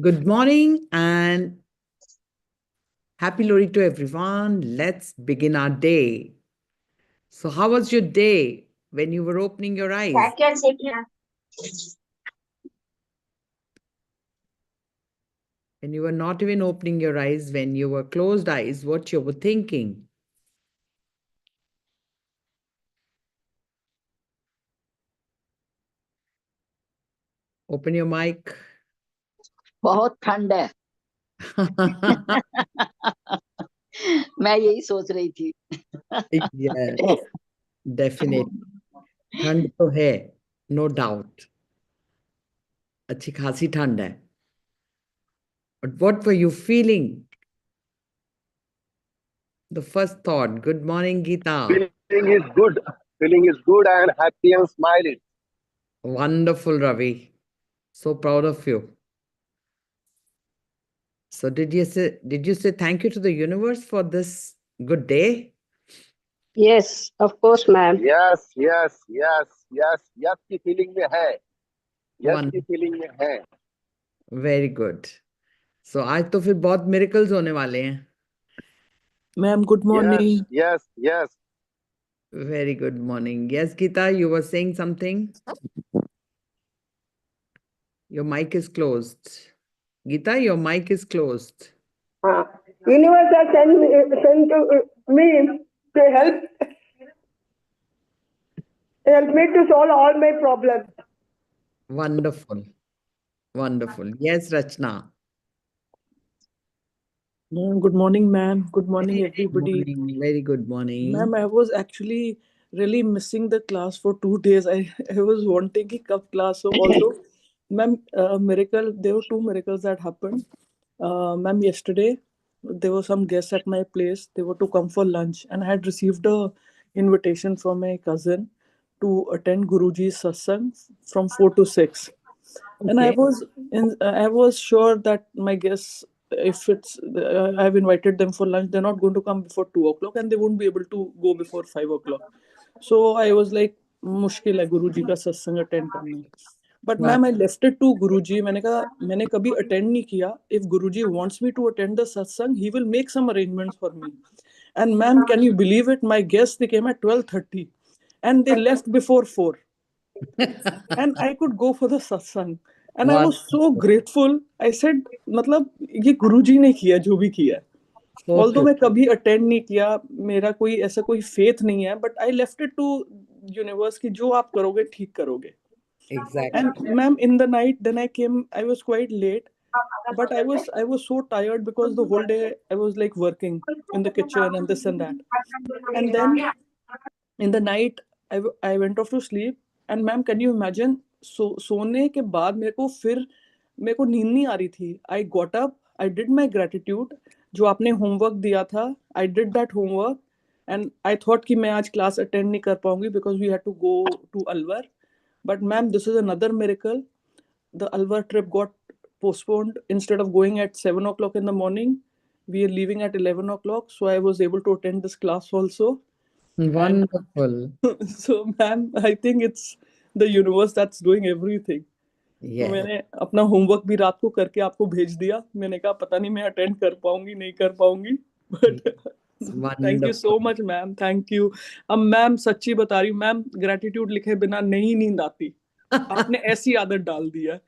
Good morning and happy Lori to everyone. Let's begin our day. So, how was your day when you were opening your eyes? When you were not even opening your eyes, when you were closed eyes, what you were thinking? Open your mic. बहुत ठंड है मैं यही सोच रही थी Yes, definitely. ठंड तो है, no doubt. अच्छी खासी ठंड है. But what were you feeling? The first thought. Good morning, Geeta. Feeling is good and happy and smiling. Wonderful, Ravi. So proud of you. So did you say thank you to the universe for this good day? Yes, of course, ma'am. Yes की feeling में है. Yes One. की feeling में है. Very good. So आज तो फिर बहुत miracles होने वाले हैं. Ma'am, good morning. Yes. Very good morning. Yes, Geeta, you were saying something? Your mic is closed. Geeta, your mic is closed. Universe has sent to me to help me to solve all my problems. Wonderful. Wonderful. Yes, Rachna. Good morning, ma'am. Good morning, Good everybody. morning. Very good morning. Ma'am, I was actually really missing the class for 2 days. I was wanting to come class. So although, ma'am, miracle, there were 2 miracles that happened. Ma'am, yesterday, there were some guests at my place. They were to come for lunch. And I had received a invitation from my cousin to attend Guruji's satsang from 4 to 6. And I was sure that my guests, if it's I've invited them for lunch, they're not going to come before 2 o'clock, and they won't be able to go before 5 o'clock. So I was like, मुश्किल है गुरुजी का सत्संग attend करना. But ma'am, I left it to Guruji. मैंने कहा मैंने कभी attend नहीं किया. If Guruji wants me to attend the satsang, he will make some arrangements for me. And ma'am, can you believe it? My guests, they came at 12:30, and they left before 4. And I could go for the satsang. And I was so grateful. I said, मतलब ये गुरुजी ने किया जो भी किया. Although मैं कभी attend नहीं किया, मेरा कोई ऐसा कोई faith नहीं है, but I left it to universe कि जो आप करोगे ठीक करोगे. Exactly. And ma'am, in the night, then I came. I was quite late, but I was so tired because the whole day I was like working in the kitchen and this and that. And then in the night, I went off to sleep. And ma'am, can you imagine? सोने के बाद मेरे को नींद नहीं आ रही थी. I got up, I did my gratitude. जो आपने homework दिया था, I did that homework. And I thought कि मैं आज class attend नहीं कर पाऊंगी because we had to go to Alwar. But ma'am, this is another miracle. The Alwar trip got postponed. Instead of going at 7 o'clock in the morning, we are leaving at 11 o'clock. So I was able to attend this class also. Wonderful. So ma'am, I think it's the universe that's doing everything. Yes. मैंने अपना homework भी रात को करके आपको भेज दिया. मैंने कहा पता नहीं मैं अटेंड कर पाऊंगी नहीं कर पाऊंगी. But thank you so much ma'am. Thank you. अब मैम सच्ची बता रही हूँ मैम, ग्रेटिट्यूड लिखे बिना नहीं नींद आती. आपने ऐसी आदत डाल दी है.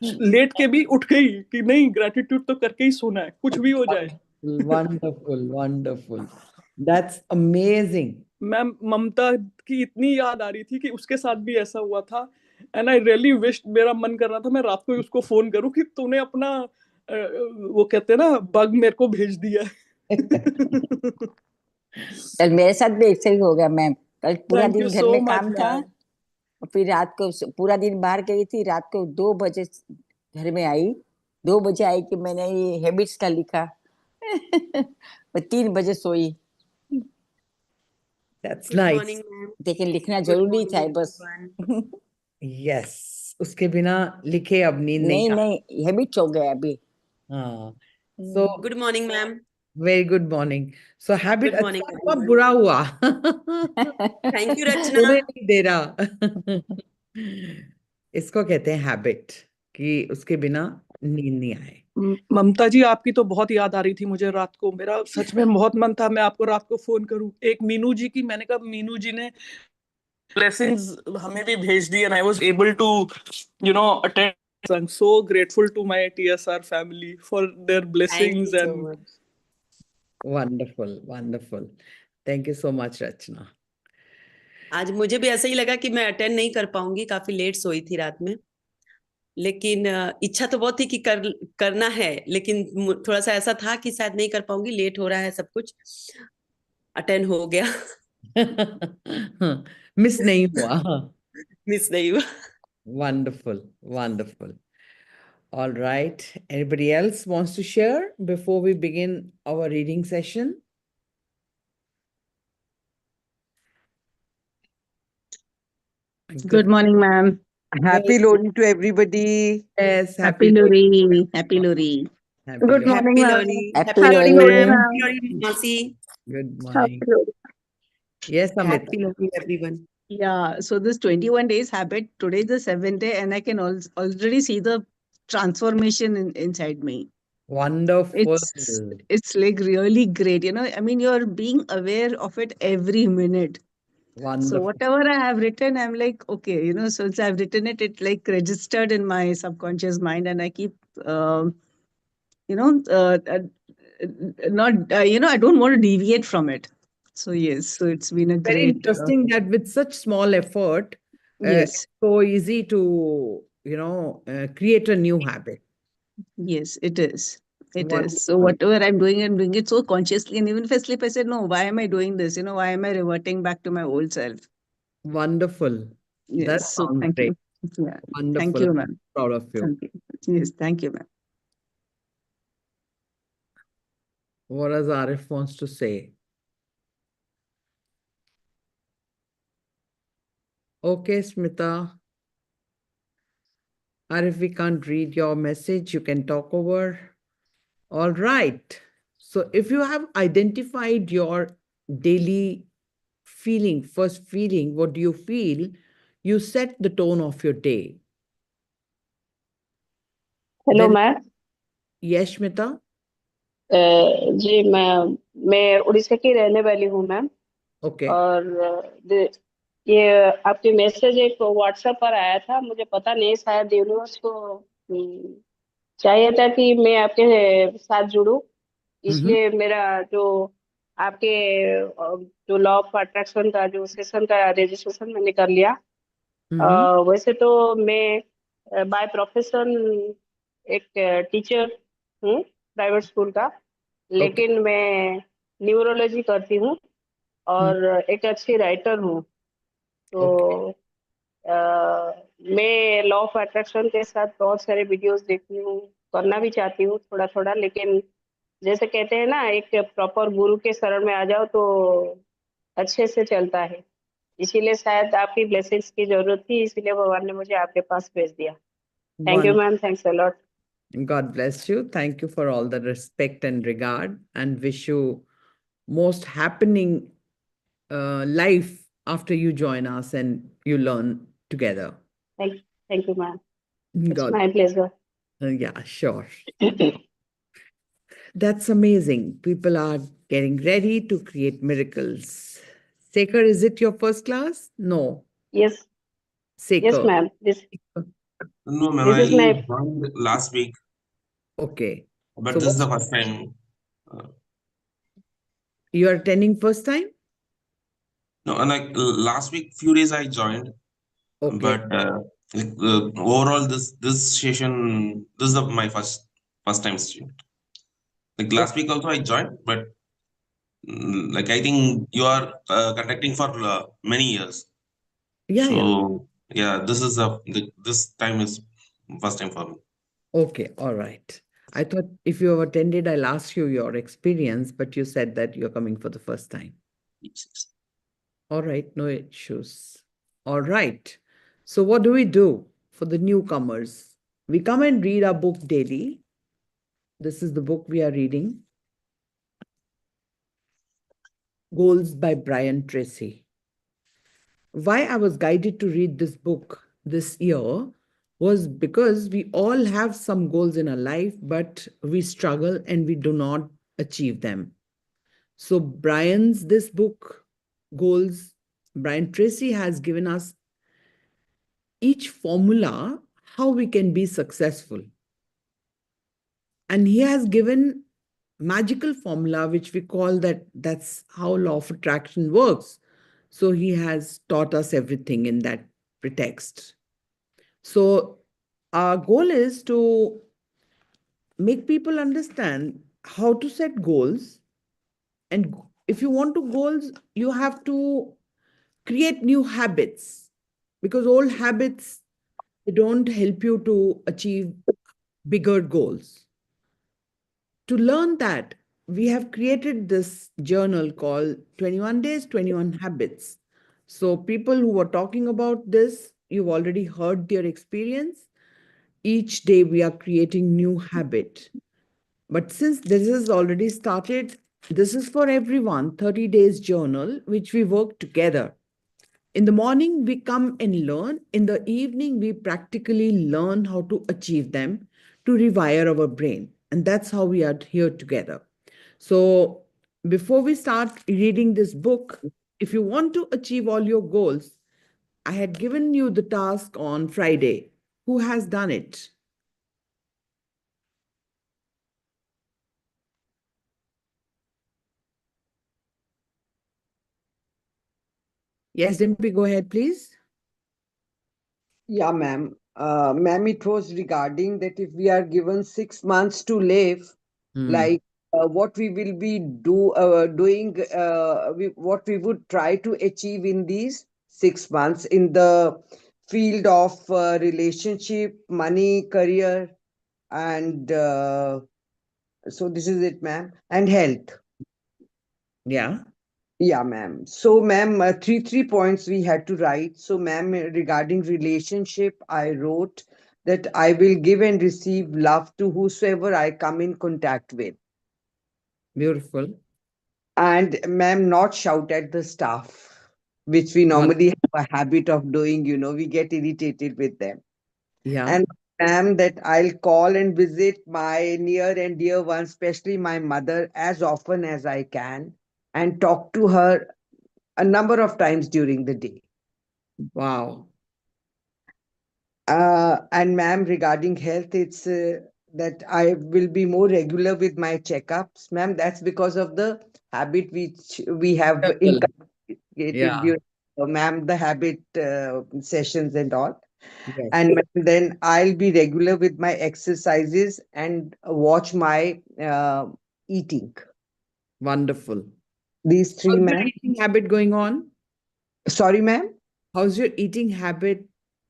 लेट के भी उठ गई कि नहीं ग्रेटिट्यूड तो करके ही सोना है, कुछ भी हो जाए. Wonderful. That's amazing. मैम ममता की इतनी याद आ रही थी कि उसके साथ भी ऐसा हुआ था. एंड आई रियली विश, मेरा मन कर रहा था मैं रात को ही उसको फोन करूं कि तूने अपना वो कहते हैं ना बग मेरे को भेज दिया. कल मेरे साथ भी ऐसे ही हो गया मैम. कल पूरा दिन घर में काम था, फिर रात को पूरा दिन बाहर गई थी. रात को 2 बजे घर में आई. 2 बजे आई कि मैंने ये हैबिट्स का लिखा. 3 बजे सोई. That's nice. लेकिन लिखना जरूरी था बस. Yes. उसके बिना लिखे अब नींद नहीं. नहीं हैबिट हो गया अभी. So good morning ma'am. Very good morning. So habit Good morning, अच्छा हुआ everyone. बुरा हुआ. Thank you, Rachna. सोने नहीं दे रहा. इसको कहते हैं हैबिट कि उसके बिना नींद नहीं आए. ममता जी, आपकी तो बहुत याद आ रही थी मुझे रात को. मेरा सच में बहुत मन था मैं आपको रात को फोन करूं. एक मीनू जी की, मैंने कहा मीनू जी ने ब्लेसिंग्स हमें भी भेज दी, and I was able to, attend. I'm so grateful to my TSR family for their Thank blessings you so and much. Wonderful, wonderful. Thank you so much, Rachna. आज मुझे भी ऐसा ही लगा कि मैं अटेंड नहीं कर पाऊंगी, काफी लेट सोई थी रात में. लेकिन इच्छा तो बहुत थी कि करना है, लेकिन थोड़ा सा ऐसा था कि शायद नहीं कर पाऊंगी, लेट हो रहा है सब कुछ. अटेंड हो गया. मिस नहीं हुआ. मिस नहीं हुआ. Wonderful, wonderful. All right. Anybody else wants to share before we begin our reading session? Good morning, ma'am. Happy Lodi to everybody. Yes, Happy Lori. Happy Lori. Happy Good Lodi. morning, Happy ma'am. Lori. Happy Happy Lori. Lori, ma'am. Masi. Good morning. Happy Lodi. Yes, Amit. Happy Lori, everyone. Yeah, so this 21 days habit, today is the 7th day, and I can already see the transformation inside me. Wonderful. It's like really great. I mean, you're being aware of it every minute. So Wonderful. whatever I have written, I'm like, okay, since I've written it, it like registered in my subconscious mind, and I keep, not, I don't want to deviate from it. So yes, so it's been a Very great. interesting that with such small effort, Yes. it's so easy to, create a new habit. Yes, it is. It is. So Wonderful. whatever I'm doing it so consciously. And even if I sleep, I said, no, why am I doing this? Why am I reverting back to my old self? Wonderful. That Yes. So sounds thank great. you. Yeah. Wonderful. Thank you, I'm ma'am. proud of you. Thank you. Yes, thank you, ma'am. What does Arif wants to say? Okay, Smita. Arif, we can't read your message. You can talk over. All right. So if you have identified your daily feeling, first feeling, what do you feel? You set the tone of your day. Hello Then, ma'am. yes, Smita? जी मैं उड़ीसा की रहने वाली हूँ ma'am. Okay. और ये आपके message एक WhatsApp पर आया था. मुझे पता नहीं, शायद यूनिवर्स को चाहिए था कि मैं आपके साथ जुड़ूं. इसलिए मेरा जो आपके जो लॉ ऑफ अट्रैक्शन का जो सेशन का रजिस्ट्रेशन मैंने कर लिया. वैसे तो मैं बाय प्रोफेशन एक टीचर हूँ प्राइवेट स्कूल का, लेकिन मैं न्यूरोलॉजी करती हूँ और एक अच्छी राइटर हूँ. तो मैं लॉ ऑफ अट्रैक्शन के साथ बहुत सारे वीडियोस देखती हूँ, करना भी चाहती हूँ थोड़ा थोड़ा, लेकिन जैसे कहते हैं ना, एक प्रॉपर गुरु के शरण में आ जाओ तो अच्छे से चलता है. इसीलिए शायद आपकी ब्लेसिंग्स की जरूरत थी, इसीलिए भगवान ने मुझे आपके पास भेज दिया. Thank you ma'am. Thanks a lot. God bless you. Thank you for all the respect and regard, and wish you most happening life after you join us and you learn together. Thank you ma'am. It's God. my pleasure. Yeah, sure. That's amazing. People are getting ready to create miracles. Sekhar, is it your first class? No. Yes. Sekhar. Yes ma'am. No, ma'am. This is I my joined last week, Okay. but So this is the first time. you are attending first time? No, and like last week, few days I joined, Okay. but overall, this session, this is my first time student. Like last week also I joined, but like I think you are conducting for many years. Yeah, So yeah, this is this time is first time for me. Okay, all right. I thought if you have attended, I'll ask you your experience, but you said that you're coming for the first time. Yes. All right, no issues. All right. So what do we do for the newcomers? We come and read our book daily. This is the book we are reading. Goals by Brian Tracy. Why I was guided to read this book this year was because we all have some goals in our life, but we struggle and we do not achieve them. So, this book, Goals, Brian Tracy has given us each formula how we can be successful. And he has given magical formula which we call that's how law of attraction works. So he has taught us everything in that pretext. So our goal is to make people understand how to set goals, and if you want to goals you have to create new habits, because old habits, they don't help you to achieve bigger goals. To learn that, we have created this journal called 21 Days, 21 Habits. So, people who are talking about this, you've already heard their experience. Each day, we are creating new habit. But since this is already started, this is for everyone 30 days journal, which we work together. In the morning, we come and learn. In the evening, we practically learn how to achieve them to rewire our brain. And that's how we are here together. So, before we start reading this book, if you want to achieve all your goals, I had given you the task on Friday. Who has done it? Yes, Dimpy, go ahead, please. Yeah, ma'am. Ma'am, it was regarding that if we are given 6 months to live, like what we will be doing, what we would try to achieve in these 6 months in the field of relationship, money, career, and so this is it, ma'am, and health. Yeah. Yeah, ma'am. So, ma'am, three points we had to write. So, ma'am, regarding relationship, I wrote that I will give and receive love to whosoever I come in contact with. Beautiful. And, ma'am, not shout at the staff, which we normally have a habit of doing, we get irritated with them. Yeah. And, ma'am, that I'll call and visit my near and dear ones, especially my mother, as often as I can, and talk to her a number of times during the day. Wow. And ma'am, regarding health, it's that I will be more regular with my checkups. Ma'am, that's because of the habit which we have Circle. inculcated Yeah. during, ma'am, the habit sessions and all. Yes. And ma'am, then I'll be regular with my exercises and watch my eating. Wonderful. These three, How's your ma'am. eating habit going on? Sorry, ma'am. How's your eating habit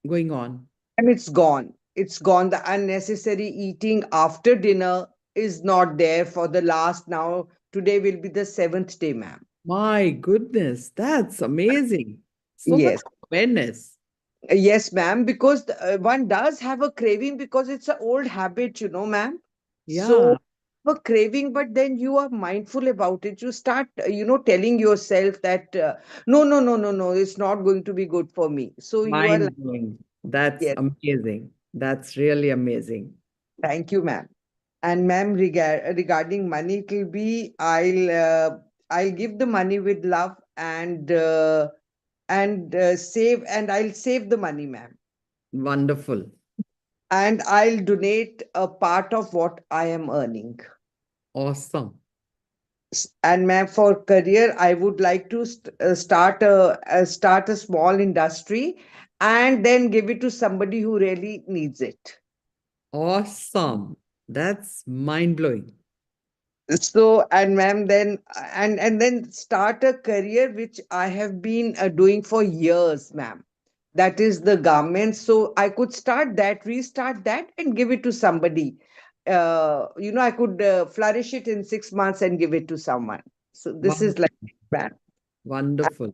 going on? And it's gone. It's gone. The unnecessary eating after dinner is not there for the last now. Today will be the seventh day, ma'am. My goodness, that's amazing. So much Yes. awareness. Yes, ma'am, because one does have a craving because it's an old habit, ma'am. Yeah, So a craving, but then you are mindful about it. You start, telling yourself that no, no, no, no, no, it's not going to be good for me. So you are like, mind blowing. That's yes, amazing. That's really amazing. thank you, ma'am. And ma'am, regarding money, it will be I'll give the money with love and save, and I'll save the money, ma'am. Wonderful. And I'll donate a part of what I am earning. Awesome. And ma'am, for career, I would like to start a small industry and then give it to somebody who really needs it. Awesome. That's mind blowing. So, and ma'am, then and then start a career which I have been doing for years, ma'am. That is the garment. So I could start that, restart that, and give it to somebody. I could flourish it in 6 months and give it to someone. So this is like, ma'am, Wonderful.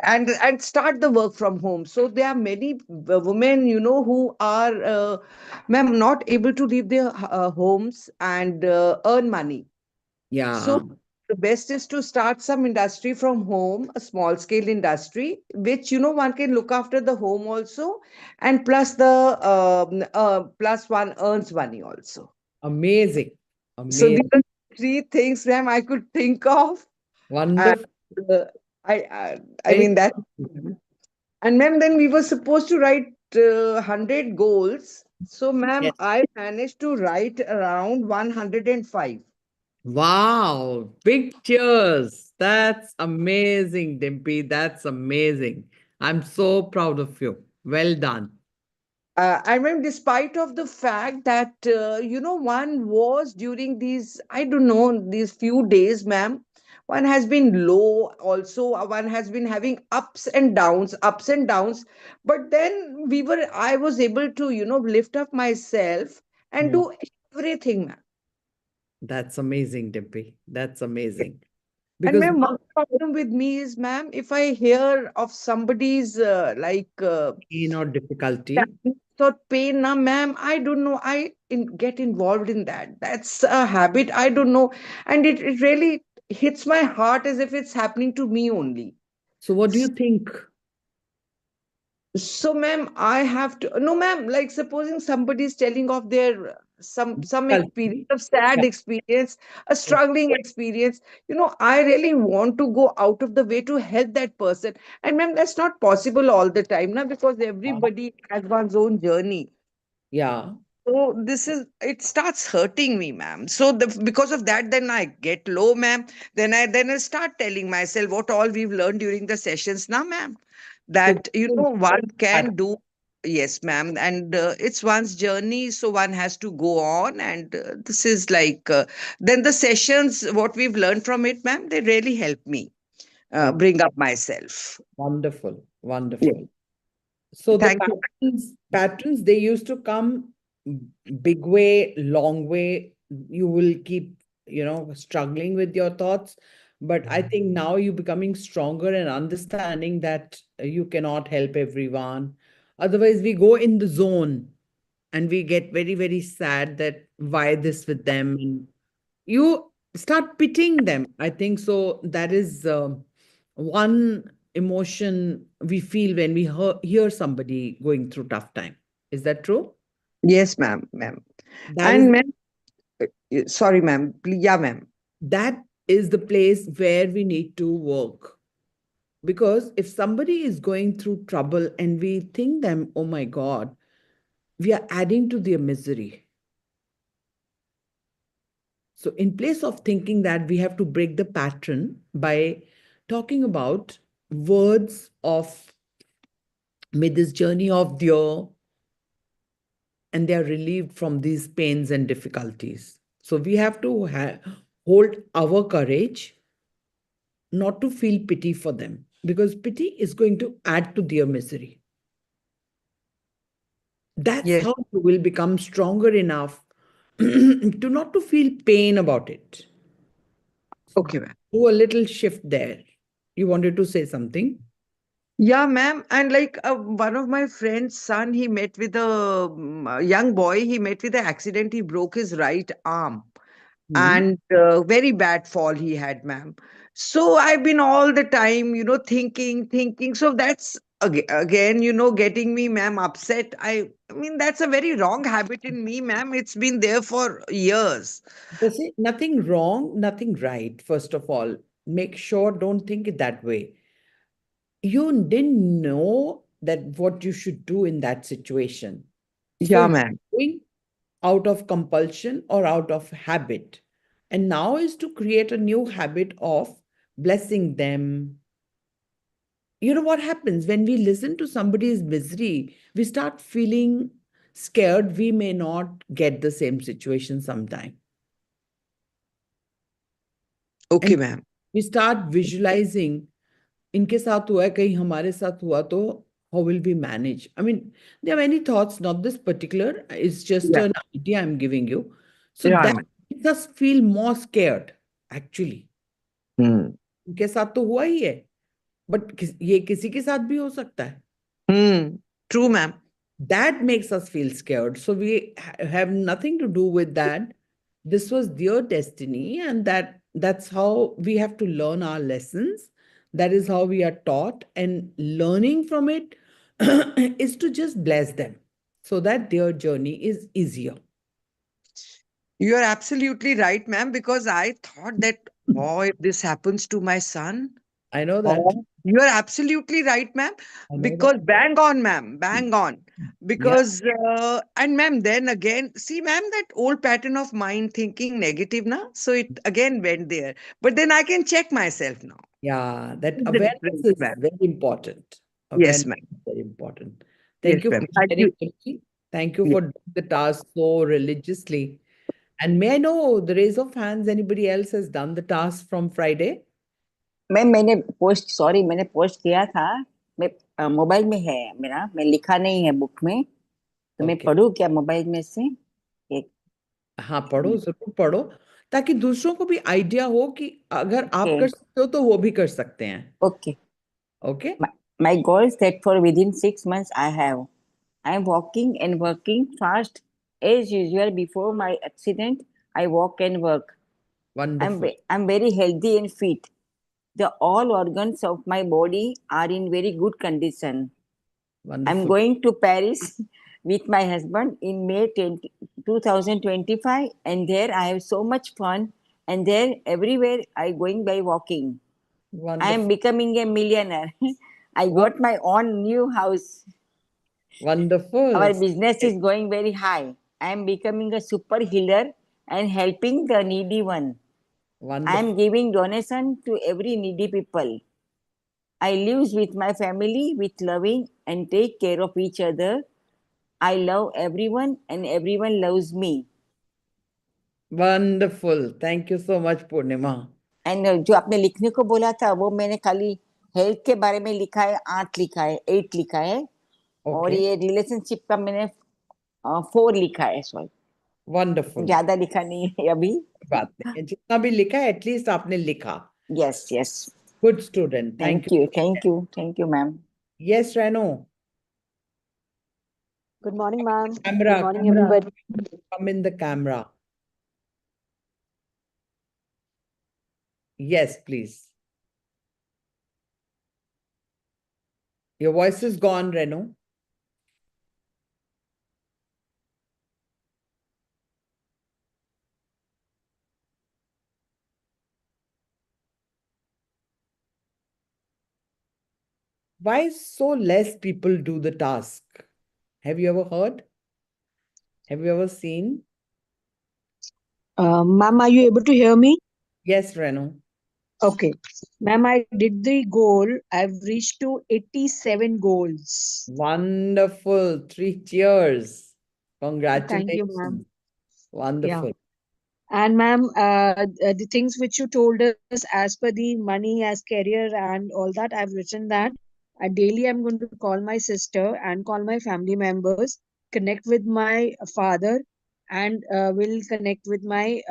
and start the work from home. So there are many women, who are, ma'am, not able to leave their homes and earn money. Yeah. So the best is to start some industry from home, a small scale industry, which, one can look after the home also, and plus plus one earns money also. Amazing. So Amazing. these are three things, ma'am, I could think of. And Wonderful. uh, I Very mean that. good. And ma'am, then we were supposed to write 100 goals. So, ma'am, Yes. I managed to write around 105. Wow. Big cheers. That's amazing, Dimpy. That's amazing. I'm so proud of you. Well done. I mean, despite of the fact that, one was during these, I don't know, these few days, ma'am, one has been low also, one has been having ups and downs. But then I was able to, lift up myself and Hmm. do everything, ma'am. That's amazing, Dimpy. That's amazing. And Because ma'am, one now problem with me is, ma'am, if I hear of somebody's pain or difficulty. thought pain, na, ma'am, I don't know. Get involved in that. That's a habit. I don't know, and it really hits my heart as if it's happening to me only. So what do you think? So, ma'am, I have to no, ma'am. Like supposing somebody is telling of their some experience Difficulty? of sad Yeah. experience, a Yeah. struggling experience. I really want to go out of the way to help that person. And ma'am, that's not possible all the time, now, because everybody has one's own journey. Yeah. So it starts hurting me, ma'am. So because of that, then I get low, ma'am. Then I start telling myself what all we've learned during the sessions now, ma'am. So That one can do. Yes, ma'am. And it's one's journey, so one has to go on. And this is like then the sessions, what we've learned from it, ma'am, they really help me oh, bring up myself. wonderful. Yeah. Wonderful. So the Thank you. patterns, they used to come big way, long way. You will keep, struggling with your thoughts. But I think now you're becoming stronger and understanding that you cannot help everyone. Otherwise, we go in the zone and we get very, very sad that why this with them. And you start pitying them. I think so. That is one emotion we feel when we hear somebody going through tough time. Is that true? Yes, ma'am. That is And ma'am, sorry, ma'am. Yeah, ma'am. that is the place where we need to work. Because if somebody is going through trouble and we think them, oh my God, we are adding to their misery. So, in place of thinking that, we have to break the pattern by talking about words of, may this journey of their, and they are relieved from these pains and difficulties. So, we have to hold our courage not to feel pity for them, because pity is going to add to their misery. That's Yes. how you will become stronger enough to not to feel pain about it. Okay, ma'am. Do a little shift there. You wanted to say something? Yeah, ma'am. And like one of my friend's son, he met with a young boy. He met with an accident. He broke his right arm, Hmm. and very bad fall he had, ma'am. So I've been all the time, thinking. So that's again, getting me, ma'am, upset. I mean, that's a very wrong habit in me, ma'am. It's been there for years. There's nothing wrong, nothing right. First of all, make sure, don't think it that way. You didn't know that what you should do in that situation. So Yeah, you're ma'am. doing out of compulsion or out of habit. And now is to create a new habit of blessing them. You know what happens when we listen to somebody's misery, we start feeling scared we may not get the same situation sometime. Okay, And ma'am. we start visualizing, इनके साथ हुआ है, कहीं हमारे साथ हुआ तो how will we manage? I mean, there are many thoughts, not this particular, it's just Yeah. an idea I'm giving you. So Yeah, that ma'am. makes us feel more scared, actually. Hmm. इनके साथ तो हुआ ही है, but ये किसी के साथ भी हो सकता है. Hmm. True, ma'am. That makes us feel scared. So we have nothing to do with that. This was their destiny, and that That's how we have to learn our lessons. That is how we are taught, and learning from it is to just bless them so that their journey is easier. You are absolutely right, ma'am, because I thought that, oh, if this happens to my son, I know that. oh, you are absolutely right, ma'am, I know that. because bang on, ma'am, bang on. Yeah. Because, and ma'am, then again, see, ma'am, that old pattern of mind thinking negative now. So it again went there. But then I can check myself now. Yeah, that The awareness difference, is ma'am. very important. Yes, Awareness ma'am. is very important. Yes, Thank you for ma'am. Thank sharing, you. Rishi. Thank you Yeah. for doing the task so religiously. And may I know the raise of hands, anybody else has done the task from Friday? मैंने post किया था। मैं mobile में है मेरा, मैं लिखा नहीं है बुक में, तो मैं Okay. पढ़ूं क्या मोबाइल में से? एक हाँ, पढ़ो, जरूर पढ़ो, ताकि दूसरों को भी आइडिया हो कि अगर आप कर सकते हो तो वो भी कर सकते हैं. Okay. Okay? My goal set for within 6 months I have. I am walking and working fast as usual. Before my accident, I walk and work. Wonderful. I'm very healthy and fit. The all organs of my body are in very good condition. I'm Wonderful. going to Paris with my husband in May 2025, and there I have so much fun. And there everywhere I going by walking. I am Wonderful. becoming a millionaire. I Wow. got my own new house. Wonderful. Our business is going very high. I am becoming a super healer and helping the needy one. I Wonderful. am giving donation to every needy people. I live with my family with loving and take care of each other. I love everyone and everyone loves me. Wonderful. Thank you so much, Purnima. And जो आपने लिखने को बोला था वो मैंने खाली health के बारे में लिखा है, 8 लिखा है, 8 लिखा है, और Okay. ये रिलेशनशिप का मैंने 4 लिखा है। Sorry, Wonderful. ज्यादा लिखा नहीं है अभी। बात नहीं है, जितना भी लिखा है एटलीस्ट आपने लिखा. Yes yes, Good student. Thank thank you. You thank you thank you ma'am. Yes, Reno. Good morning, ma'am. Camera. Good morning, everybody. Come in the camera. Yes, please. Your voice is gone, Reno. Why so less people do the task? Have you ever heard? Have you ever seen? Ma'am, are you able to hear me? Yes, Reno. Okay. Ma'am, I did the goal. I've reached to 87 goals. Wonderful. 3 cheers. Thank you, ma'am. Congratulations. Wonderful. And ma'am, the things which you told us as per the money, as career and all that, I've written that. Daily, I'm going to call my sister and call my family members, connect with my father, and will connect with my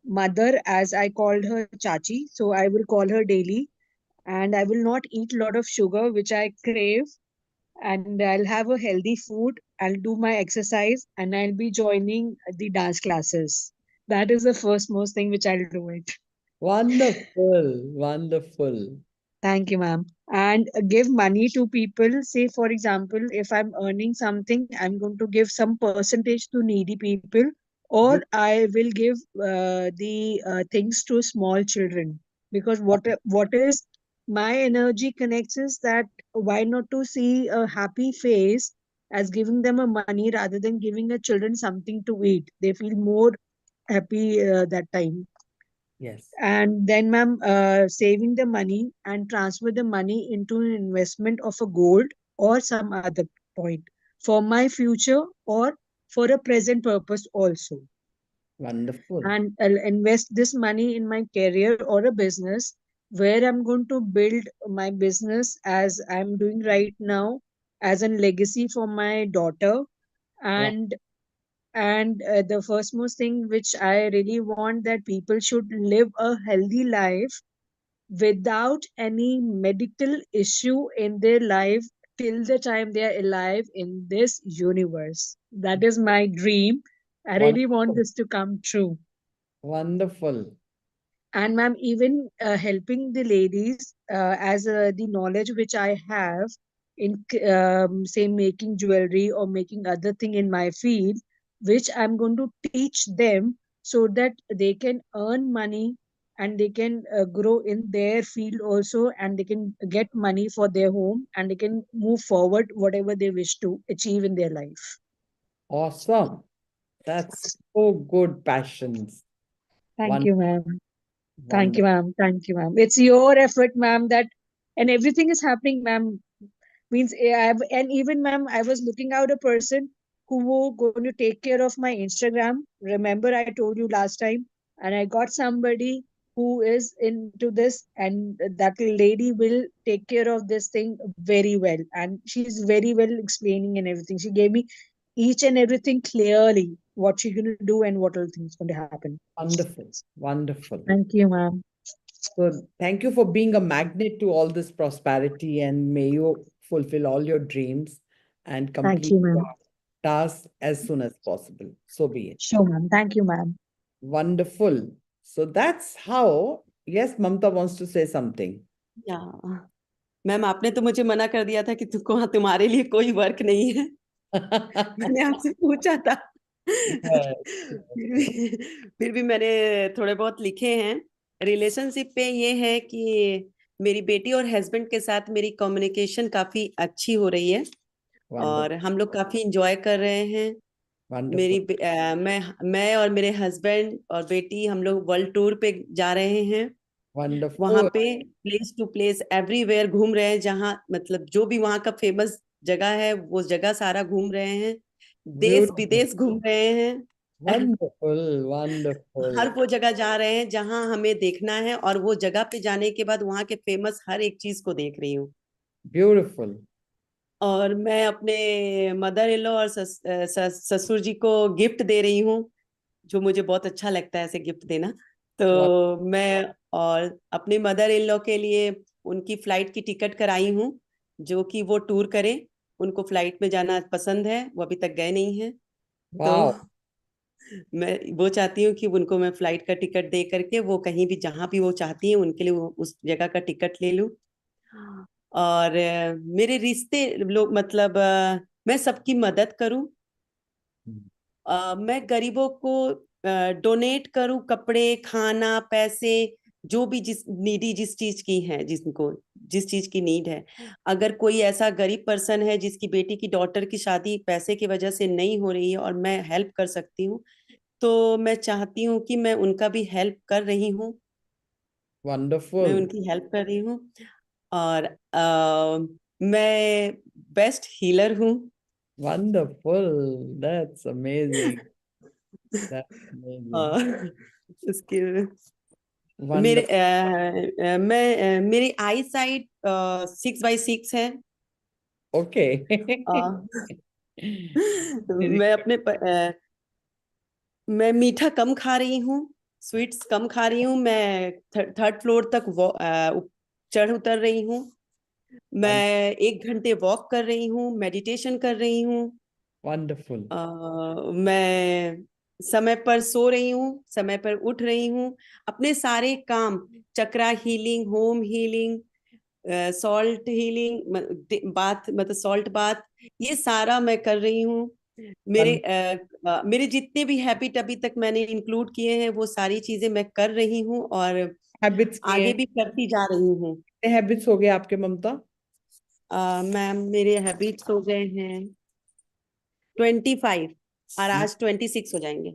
mother, as I called her Chachi. So I will call her daily, and I will not eat a lot of sugar, which I crave, and I'll have a healthy food. I'll do my exercise, and I'll be joining the dance classes. That is the first most thing which I'll do it. Wonderful. Wonderful. Thank you, ma'am. And give money to people. Say, for example, if I'm earning something, I'm going to give some percentage to needy people, or I will give the things to small children. Because what is my energy connects is that why not to see a happy face as giving them a money rather than giving a children something to eat. They feel more happy that time. Yes. And then, ma'am, saving the money and transfer the money into an investment of a gold or some other point for my future or for a present purpose also. Wonderful. And I'll invest this money in my career or a business where I'm going to build my business as I'm doing right now as a legacy for my daughter. And the first most thing which I really want, that people should live a healthy life without any medical issue in their life till the time they are alive in this universe. That is my dream. I really want Wonderful. this to come true. Wonderful. And ma'am, even helping the ladies as the knowledge which I have in say making jewelry or making other thing in my field, which I'm going to teach them so that they can earn money and they can grow in their field also, and they can get money for their home, and they can move forward whatever they wish to achieve in their life. Awesome. That's so good passions. Thank you, ma'am. Thank you, Wonderful. ma'am. Thank you, ma'am. It's your effort, ma'am, that and everything is happening, ma'am. Means and even, ma'am, I was looking out a person who were going to take care of my Instagram. Remember, I told you last time, and I got somebody who is into this, and that lady will take care of this thing very well, and she's very well explaining and everything. She gave me each and everything clearly what she's going to do and what all things going to happen. Wonderful. Wonderful. Thank you, ma'am. So thank you for being a magnet to all this prosperity, and may you fulfill all your dreams and Thank complete you, ma'am. your task as soon as possible. So be it. Sure, ma'am. Thank you, ma'am. Wonderful. So that's how, yes, Mamta wants to say something. या ma'am, आपने तो मुझे मना कर दिया था कि तुमको तुम्हारे लिए कोई वर्क नहीं है। मैंने आपसे पूछा था। फिर भी मैंने थोड़े बहुत लिखे हैं। रिलेशनशिप पे ये है कि मेरी बेटी और हस्बैंड के साथ मेरी कम्युनिकेशन काफी अच्छी हो रही है और हम लोग काफी इंजॉय कर रहे हैं। मेरी मैं और मेरे हस्बैंड और बेटी हम लोग वर्ल्ड टूर पे जा रहे हैं। वहां पे प्लेस टू प्लेस एवरीवेयर घूम रहे हैं, जहां मतलब जो भी वहां का फेमस जगह है वो जगह सारा घूम रहे हैं। देश विदेश घूम रहे हैं। Wonderful, wonderful. हर वो जगह जा रहे हैं जहां हमें देखना है, और वो जगह पे जाने के बाद वहां के फेमस हर एक चीज को देख रही हूँ। ब्यूटीफुल। और मैं अपने मदर इन लॉ और ससुर जी को गिफ्ट दे रही हूँ, जो मुझे बहुत अच्छा लगता है ऐसे गिफ्ट देना। तो मैं और अपने मदर इन लॉ के लिए उनकी फ्लाइट की टिकट कराई हूँ, जो कि वो टूर करें। उनको फ्लाइट में जाना पसंद है, वो अभी तक गए नहीं हैं। तो मैं वो चाहती हूँ कि उनको मैं फ्लाइट का टिकट दे करके वो कहीं भी जहां भी वो चाहती हैं उनके लिए वो उस जगह का टिकट ले लूं। और मेरे रिश्ते लोग मतलब मैं सबकी मदद करूं। मैं गरीबों को डोनेट करूं, कपड़े, खाना, पैसे, जो भी जिस चीज की है, जिनको जिस चीज की नीड है। अगर कोई ऐसा गरीब पर्सन है जिसकी बेटी की डॉटर की शादी पैसे की वजह से नहीं हो रही है और मैं हेल्प कर सकती हूँ, तो मैं चाहती हूँ कि मैं उनका भी हेल्प कर रही हूँ। मैं उनकी हेल्प कर रही हूँ। और मैं बेस्ट हीलर हूँ। Wonderful, that's amazing, that's amazing. उसके मेरे मेरी आई साइड 6/6 है। ओके। मैं मीठा कम खा रही हूँ, स्वीट्स कम खा रही हूँ। मैं थर्ड फ्लोर तक चढ़ उतर रही हूँ। मैं 1 घंटे वॉक कर रही हूँ, मेडिटेशन कर रही हूँ। वंडरफुल। मैं समय पर सो रही हूँ, समय पर उठ रही हूँ। अपने सारे काम, chakra healing, home healing, salt healing, bath मतलब सॉल्ट बाथ, ये सारा मैं कर रही हूँ। मेरे जितने भी हैबिट अभी तक मैंने इंक्लूड किए हैं वो सारी चीजें मैं कर रही हूँ और हैबिट्स आगे भी करती जा रही हूँ। कितने हैबिट्स हो गए आपके ममता? मैम, मेरे हैबिट्स हो गए हैं 25 और आज 26 हो जाएंगे।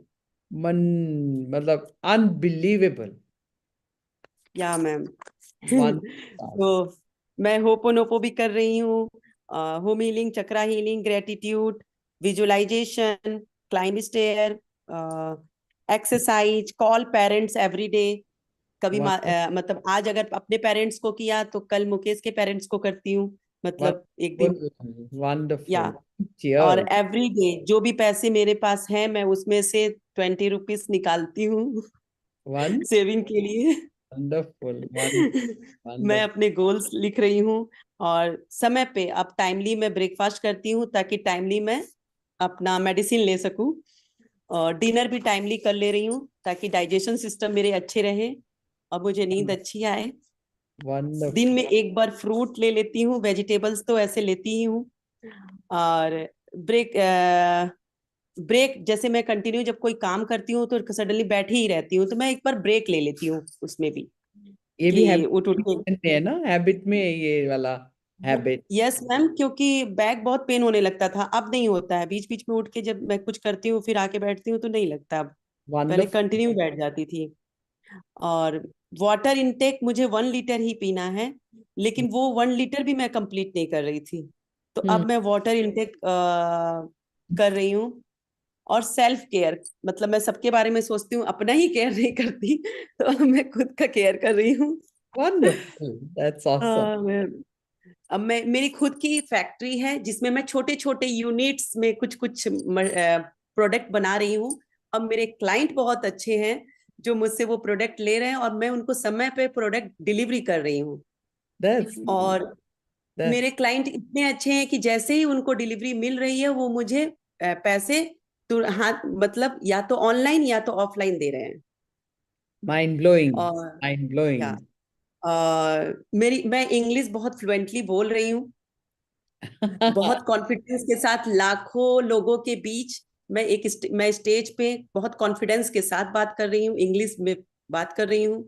मतलब अनबिलीवेबल। या मैम। तो मैं होपोनोपो भी कर रही हूँ, home healing, chakra healing, gratitude, visualisation, climb stair, exercise, call parents every day. कभी मतलब आज अगर अपने पेरेंट्स को किया तो कल मुकेश के पेरेंट्स को करती हूँ, मतलब एक दिन। या और एवरी डे जो भी पैसे मेरे पास हैं मैं उसमें से 20 रुपीज निकालती हूँ सेविंग के लिए। मैं अपने गोल्स लिख रही हूँ और समय पे अब टाइमली मैं ब्रेकफास्ट करती हूँ ताकि टाइमली मैं अपना मेडिसिन ले सकूं, और डिनर भी टाइमली कर ले रही हूँ ताकि डाइजेशन सिस्टम मेरे अच्छे रहे। और मुझे नींद अच्छी आए। Wonderful. दिन में एक बार फ्रूट ले लेती हूँ, वेजिटेबल्स तो ऐसे लेती ही हूँ। और ब्रेक जैसे मैं कंटिन्यू जब कोई काम करती हूँ तो सडनली बैठी ही रहती हूँ, तो मैं एक बार ब्रेक ले लेती हूँ उसमें भी, ये भी कि उठ उठ के। हैबिट में है ना, हैबिट में है ये वाला हैबिट। यस मैम, क्योंकि बैक बहुत पेन होने लगता था, अब नहीं होता है। बीच बीच में उठ के जब मैं कुछ करती हूँ फिर आके बैठती हूँ तो नहीं लगता अब। पहले वंडरफुल। कंटिन्यू बैठ जाती थी। और वाटर इनटेक मुझे 1 लीटर ही पीना है, लेकिन वो 1 लीटर भी मैं कंप्लीट नहीं कर रही थी, तो अब मैं वाटर इनटेक कर रही हूँ। और सेल्फ केयर, मतलब मैं सबके बारे में सोचती हूँ, अपना ही केयर नहीं करती, तो अब मैं खुद का केयर कर रही हूँ। Wonderful, that's awesome. अब मेरी खुद की फैक्ट्री है जिसमें मैं छोटे छोटे यूनिट्स में कुछ कुछ प्रोडक्ट बना रही हूँ। अब मेरे क्लाइंट बहुत अच्छे हैं जो मुझसे वो प्रोडक्ट ले रहे हैं, और मैं उनको समय पे प्रोडक्ट डिलीवरी कर रही हूँ। और मेरे क्लाइंट इतने अच्छे हैं कि जैसे ही उनको डिलीवरी मिल रही है वो मुझे पैसे हाथ, मतलब या तो ऑनलाइन या तो ऑफलाइन दे रहे हैं। माइंड ब्लोइंग, और माइंड या ब्लोइंग। मैं इंग्लिश बहुत फ्लुएंटली बोल रही हूँ, बहुत कॉन्फिडेंस के साथ लाखों लोगों के बीच। मैं स्टेज पे बहुत कॉन्फिडेंस के साथ बात कर रही हूँ, इंग्लिश में बात कर रही हूँ।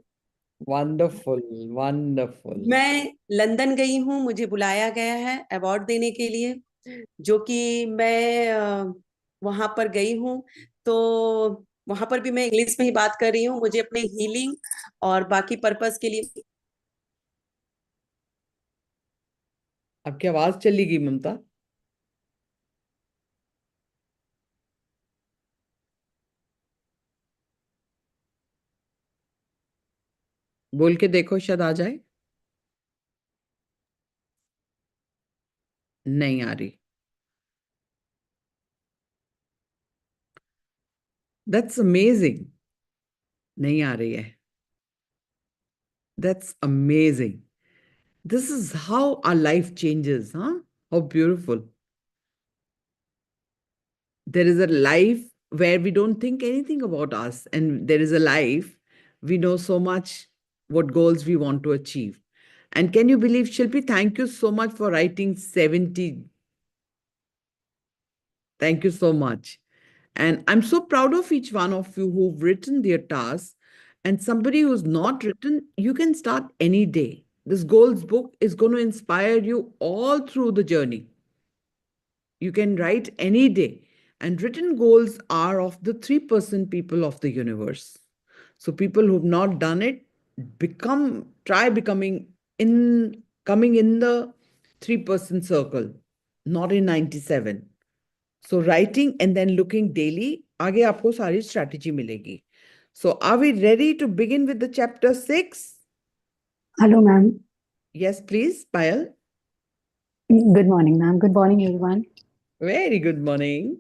Wonderful, wonderful. मैं लंदन गई हूँ, मुझे बुलाया गया है अवार्ड देने के लिए, जो कि मैं वहां पर गई हूँ। तो वहां पर भी मैं इंग्लिश में ही बात कर रही हूँ, मुझे अपने हीलिंग और बाकी पर्पस के लिए। आपकी आवाज चली गई ममता। बोल के देखो, शायद आ जाए। नहीं आ रही। That's amazing. नहीं आ रही है। That's amazing. This is how our life changes, huh? How beautiful. There is a life where we don't think anything about us, and there is a life we know so much what goals we want to achieve. And can you believe, Shilpi, thank you so much for writing 70. Thank you so much. And I'm so proud of each one of you who've written their tasks. And somebody who's not written, you can start any day. This goals book is going to inspire you all through the journey. You can write any day. And written goals are of the 3% people of the universe. So people who've not done it, try becoming coming in the 3% circle, not in 97. So writing and then looking daily, आगे आपको सारी strategy मिलेगी. So are we ready to begin with the chapter 6? Hello, ma'am. Yes, please, Payal. Good morning, ma'am. Good morning, everyone. Very good morning.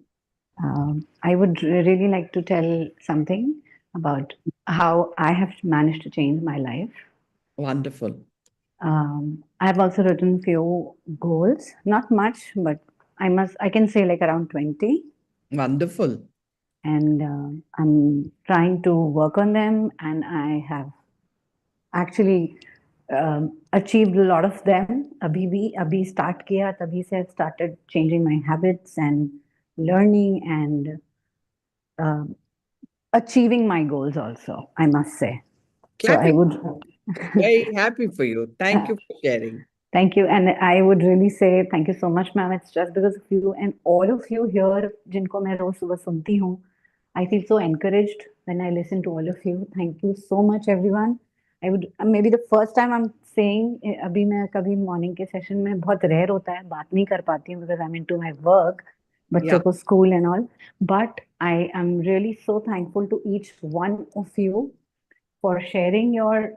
I would really like to tell something about how I have managed to change my life. Wonderful. I have also written few goals, not much, but I can say like around 20. Wonderful. And I'm trying to work on them, and I have actually achieved a lot of them. Abhi start kiya, tabhi se I've started changing my habits and learning and achieving my goals also, I must say. So I Clapping. would Very happy for you. Thank you for sharing. thank you. And I would really say thank you so much, ma'am. It's just because of you and all of you here, jinko main roz subah sunti hu. I feel so encouraged when I listen to all of you. Thank you so much, everyone. I would maybe the first time I'm saying अभी मैं कभी morning के session में बहुत rare होता है, बात नहीं कर पाती हूँ because I'm into my work, बच्चों को school and all. But I am really so thankful to each one of you for sharing your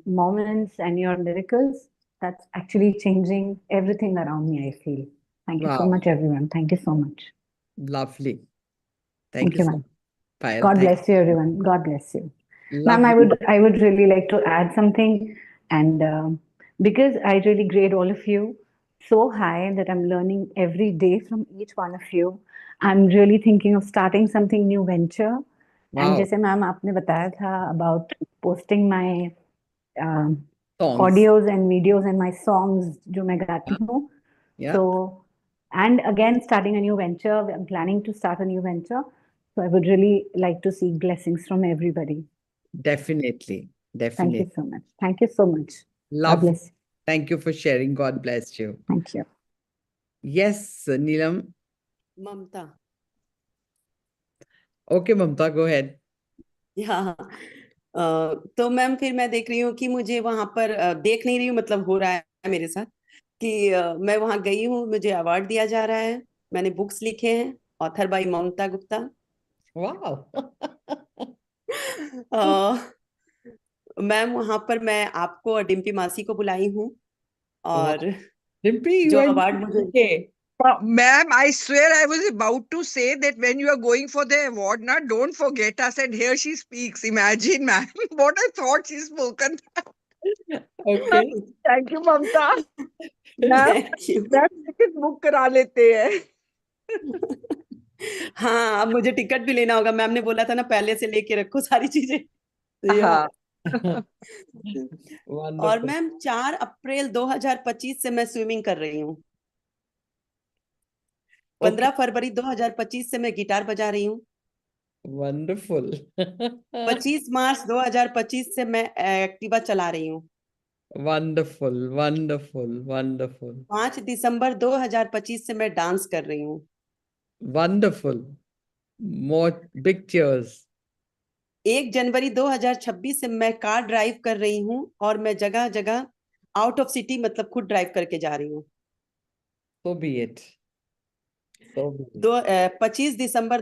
moments and your miracles. That's actually changing everything around me, I feel. Thank you so Wow. much, everyone. Thank you so much. Lovely. Thank Thank you you, so ma'am. much, Payal. God Thank bless you, everyone. God bless you. Ma'am, Lovely. I would really like to add something, and because I really grade all of you so high that I'm learning every day from each one of you. I'm really thinking of starting something new venture, and Wow. जैसे ma'am आपने बताया था about posting my Songs. Audios and videos and my songs जो मैं गाती हूँ, Yeah. so and again starting a new venture, I'm planning to start a new venture, so I would really like to seek blessings from everybody. Definitely. Thank Definitely. you so much. Thank you so much. God Love. bless you. Thank you for sharing. God bless you. Thank you. Yes, Neelam. Mamata. Okay, Mamta, go ahead. हाँ, तो ma'am फिर मैं देख रही हूँ कि मुझे वहां पर देख नहीं रही हूँ, मतलब हो रहा है मेरे साथ कि मैं वहां गई हूँ, मुझे अवार्ड दिया जा रहा है, मैंने बुक्स लिखे हैं, author by Mamta Gupta. Wow. Ma'am वहां पर मैं आपको और डिम्पी मासी को बुलाई हूँ, Wow. और Dimpy, you जो are अवार्ड मुझे okay. Ma'am, I swear I was about to say that when you are going for the award, na, don't forget us. And here she speaks. Imagine, ma'am, what I thought she's spoken. Okay. Thank you, Mamta. Ma'am, thank you. ticket book करा लेते हैं. हाँ, अब मुझे ticket भी लेना होगा, ma'am ने बोला था ना पहले से लेके रखो सारी चीजें, तो ये हाँ. और Wonderful. मैम 4 अप्रैल 2025 से मैं स्विमिंग कर रही हूँ। 15 फरवरी 2025 से मैं गिटार बजा रही हूँ। Wonderful. 25 मार्च 2025 से मैं एक्टिवा चला रही हूँ। Wonderful. Wonderful. Wonderful. 5 दिसंबर 2025 से मैं डांस कर रही हूँ। Wonderful. More big cheers. 1 जनवरी 2026 से मैं कार ड्राइव कर रही हूँ, और मैं जगह जगह आउट ऑफ सिटी, मतलब खुद ड्राइव करके जा रही हूँ। So be it. So be it. 25 दिसंबर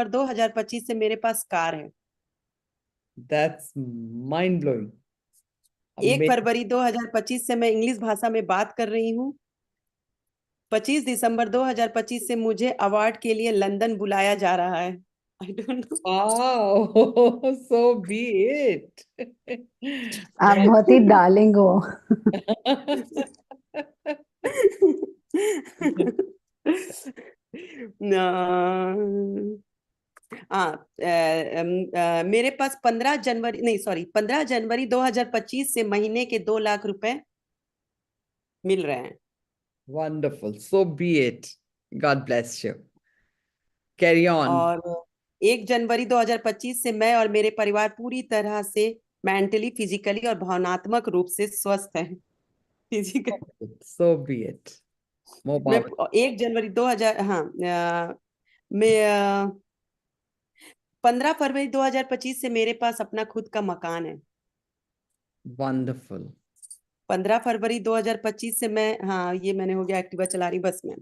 2025 से मेरे पास कार है। That's mind blowing. 1 फरवरी 2025 से मैं इंग्लिश भाषा में बात कर रही हूँ। 25 दिसंबर 2025 से मुझे अवार्ड के लिए लंदन बुलाया जा रहा है। I don't know. Wow. So be it. आप बहुत ही डार्लिंग हो। मेरे पास 15 जनवरी 2025 से महीने के 2 लाख रुपए मिल रहे हैं। Wonderful. So be it. God bless you. Carry on. और 1 जनवरी 2025 से मैं और मेरे परिवार पूरी तरह से मेंटली, फिजिकली और भावनात्मक रूप से स्वस्थ हैं। Physical So be it. More मैं power. 1 जनवरी 2000 हाँ मैं 15 फरवरी 2025 से मेरे पास अपना खुद का मकान है। Wonderful. 15 फरवरी 2025 से मैं, हाँ ये मैंने हो गया एक्टिवा चला रही बस में।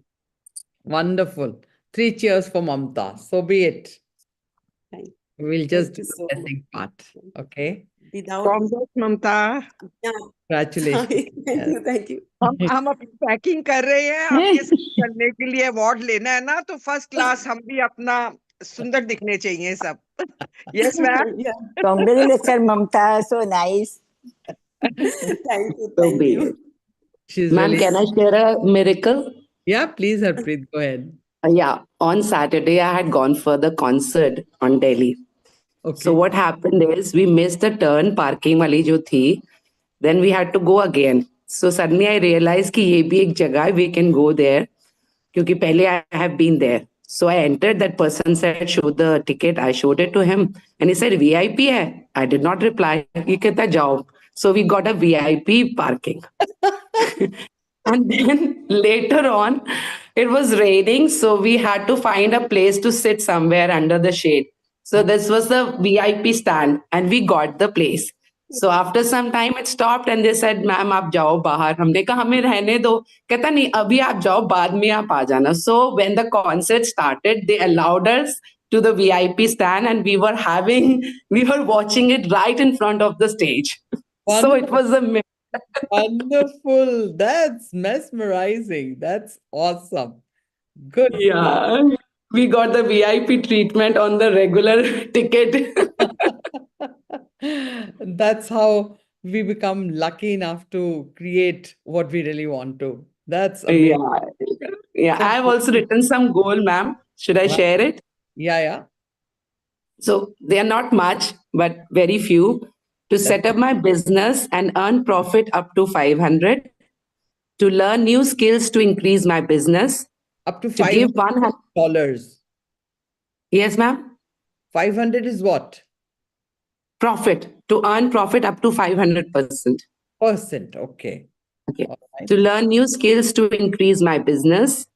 Wonderful. 3 cheers for Mamta. So be it. We'll just Thank do you the so blessing part. Okay. Without Congrats, Mamta. Congratulations. Thank you. हम अपनी पैकिंग कर रहे हैं, आपके साथ करने के लिए अवार्ड लेना है ना, तो फर्स्ट क्लास हम भी अपना सुंदर दिखने चाहिए सब। Yes ma'am. Congratulations, Mamta. So nice. Thank you. She's Ma'am, really. can I share a miracle? Yeah, please, Harpreet, go ahead. Yeah, on Saturday, I had gone for the concert on Delhi. Okay. So what happened is we missed the turn, parking wali jo thi. Then we had to go again. So suddenly I realized कि ये भी एक जगह है, we can go there. क्योंकि पहले I have been there. So I entered, that person said, show the ticket. I showed it to him. And he said, VIP hai. I did not reply. He कहता जाओ. So we got a VIP parking. And then later on, it was raining. So we had to find a place to sit somewhere under the shade. So this was the VIP stand and we got the place. So after some time it stopped and they said, "Ma'am, आप जाओ बाहर." हमने कहा हमें रहने दो. कहता नहीं अभी आप जाओ बाद में आप आ जाना. So when the concert started, they allowed us to the VIP stand and we were watching it right in front of the stage. So it was a Wonderful. That's mesmerizing. That's awesome. Good. Yeah, we got the VIP treatment on the regular ticket. That's how we become lucky enough to create what we really want to. That's amazing. Yeah. So I've also written some goal, ma'am. Should I share it? Yeah. So they are not much, but very few. To set up my business and earn profit up to 500. To learn new skills to increase my business. Up to To give $500. Yes, ma'am. 500 is what? Profit. To earn profit up to 500%. Okay. Okay. Right. To learn new skills to increase my business.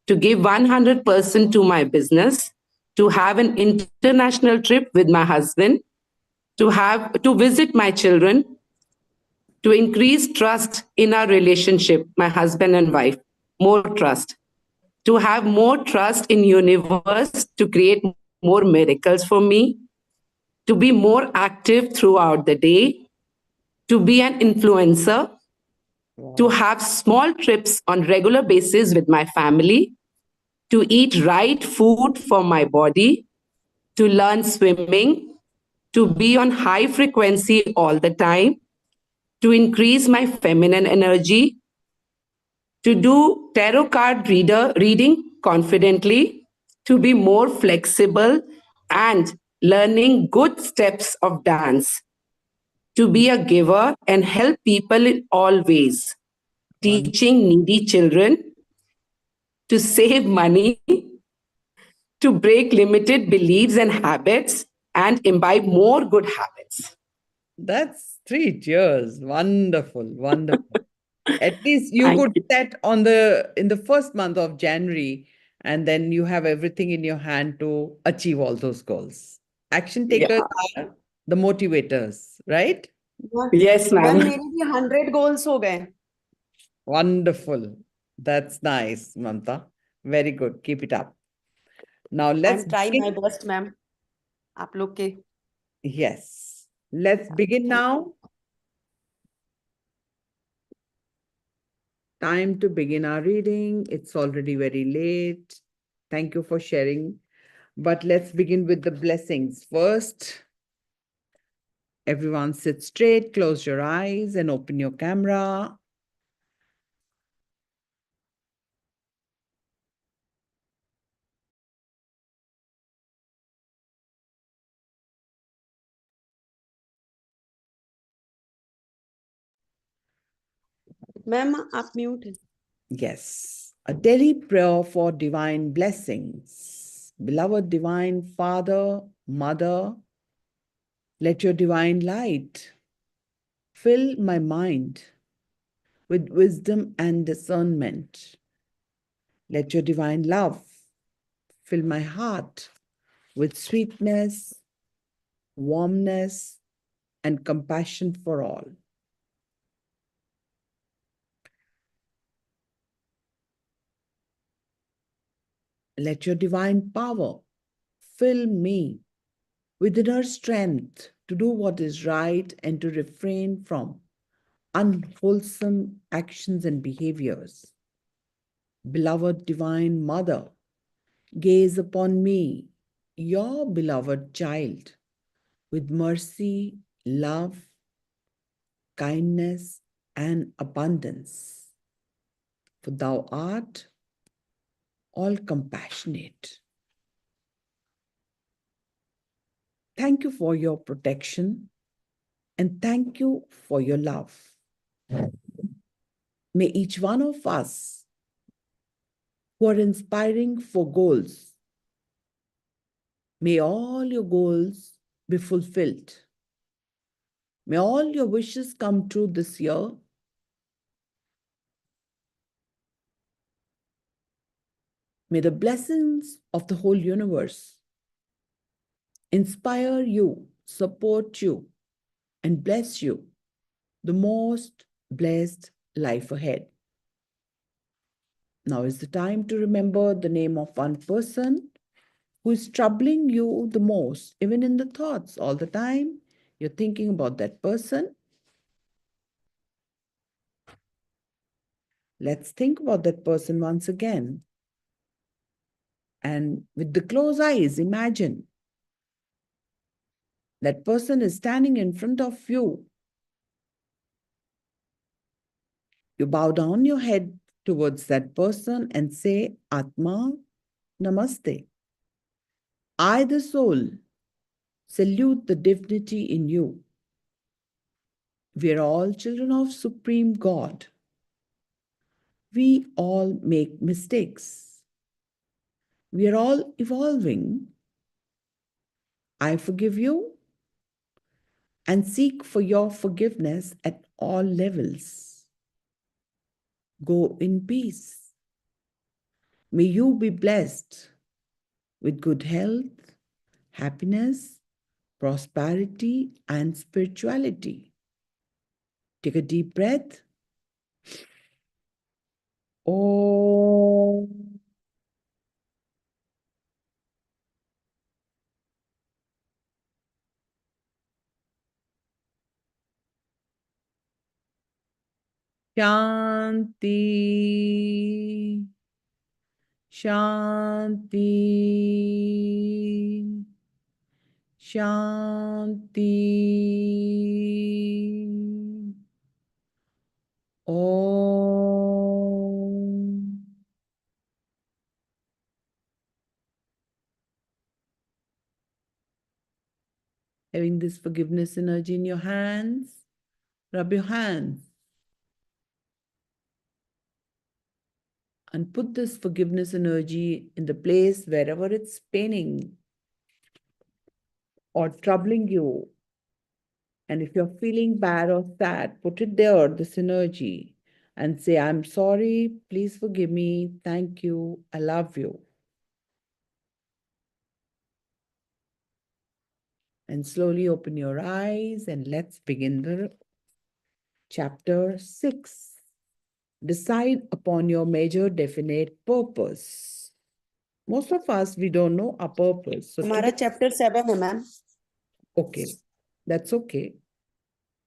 To give 100% to my business. To have an international trip with my husband. To visit my children. To increase trust in our relationship, my husband and wife. More trust. To have more trust in universe to create more miracles for me. To be more active throughout the day. To be an influencer. Wow. To have small trips on regular basis with my family. To eat right food for my body. To learn swimming. To be on high frequency all the time. To increase my feminine energy. To do tarot card reading confidently. To be more flexible and learning good steps of dance. To be a giver and help people in all ways. Teaching needy children. To save money. To break limited beliefs and habits and imbibe more good habits. That's 3 years. Wonderful. Wonderful. At least you Thank could you. set in the first month of January, and then you have everything in your hand to achieve all those goals. Action takers are the motivators, right? Yes, ma'am ma'am. मेरे भी 100 goals हो गए. Wonderful. That's nice, Mamta. Very good. Keep it up. Now let's I'm trying my begin. best, ma'am. आप लोग के. Yes. Let's begin now. Time to begin our reading. It's already very late. Thank you for sharing. But let's begin with the blessings. First, everyone sit straight, close your eyes, and open your camera. Ma'am आप mute हैं. Yes, a daily prayer for divine blessings. Beloved Divine Father, Mother, let your divine light fill my mind with wisdom and discernment. Let your divine love fill my heart with sweetness, warmness, and compassion for all. Let your divine power fill me with inner strength to do what is right and to refrain from unwholesome actions and behaviors. Beloved Divine Mother, gaze upon me, your beloved child, with mercy, love, kindness, and abundance. For thou art all compassionate. Thank you for your protection and thank you for your love. May each one of us who are inspiring for goals, may all your goals be fulfilled. May all your wishes come true this year. May the blessings of the whole universe inspire you, support you, and bless you the most blessed life ahead. Now is the time to remember the name of one person who is troubling you the most, even in the thoughts all the time. You're thinking about that person. Let's think about that person once again. And with the closed eyes, imagine that person is standing in front of you. You bow down your head towards that person and say, Atma, Namaste. I, the soul, Salute the divinity in you. We are all children of Supreme God. We all make mistakes. We are all evolving. I forgive you and seek for your forgiveness at all levels. Go in peace. May you be blessed with good health, happiness, prosperity, and spirituality. Take a deep breath. Om. Shanti. Shanti. Shanti. Om. Having this forgiveness energy in your hands, rub your hands and put this forgiveness energy in the place wherever it's paining or troubling you. And if you're feeling bad or sad, put it there, this energy, and say, I'm sorry, please forgive me, thank you, I love you. And slowly open your eyes and let's begin the chapter 6. Decide upon your major definite purpose. Most of us, we don't know our purpose. So हमारा today, chapter 7 है ma'am. okay, that's okay.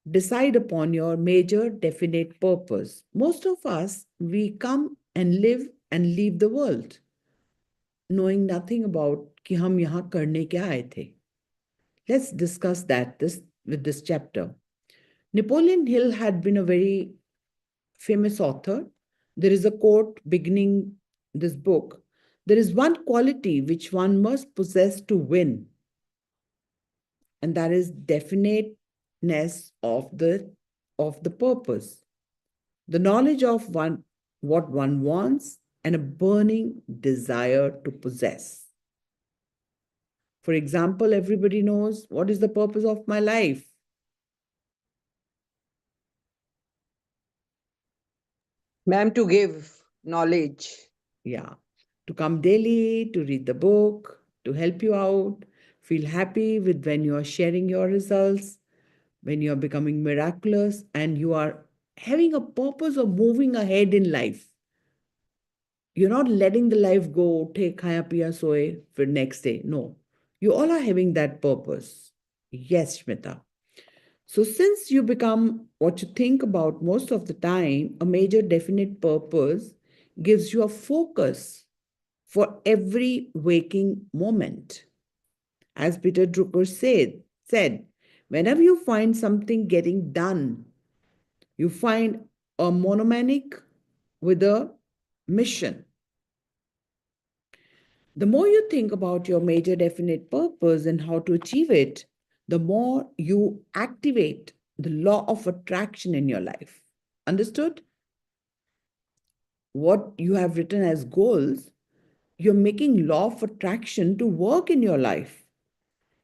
Decide upon your major definite purpose. Most of us, we come and live and leave the world, knowing nothing about कि हम यहाँ करने क्या आए थे. Let's discuss that with this chapter. Napoleon Hill had been a very famous author. There is a quote beginning this book. There is one quality which one must possess to win, and that is definiteness of the purpose, the knowledge of what one wants, and a burning desire to possess. For example, everybody knows what is the purpose of my life. Ma'am, to give knowledge. Yeah, to come daily, to read the book, to help you out, feel happy with when you are sharing your results, when you are becoming miraculous and you are having a purpose of moving ahead in life. You're not letting the life go, take khaya piya soye for next day. No, you all are having that purpose. Yes, Shmita. So since you become what you think about most of the time, a major definite purpose gives you a focus for every waking moment. As Peter Drucker said, whenever you find something getting done, you find a monomanic with a mission. The more you think about your major definite purpose and how to achieve it, the more you activate the law of attraction in your life. Understood? What you have written as goals, you're making law of attraction to work in your life.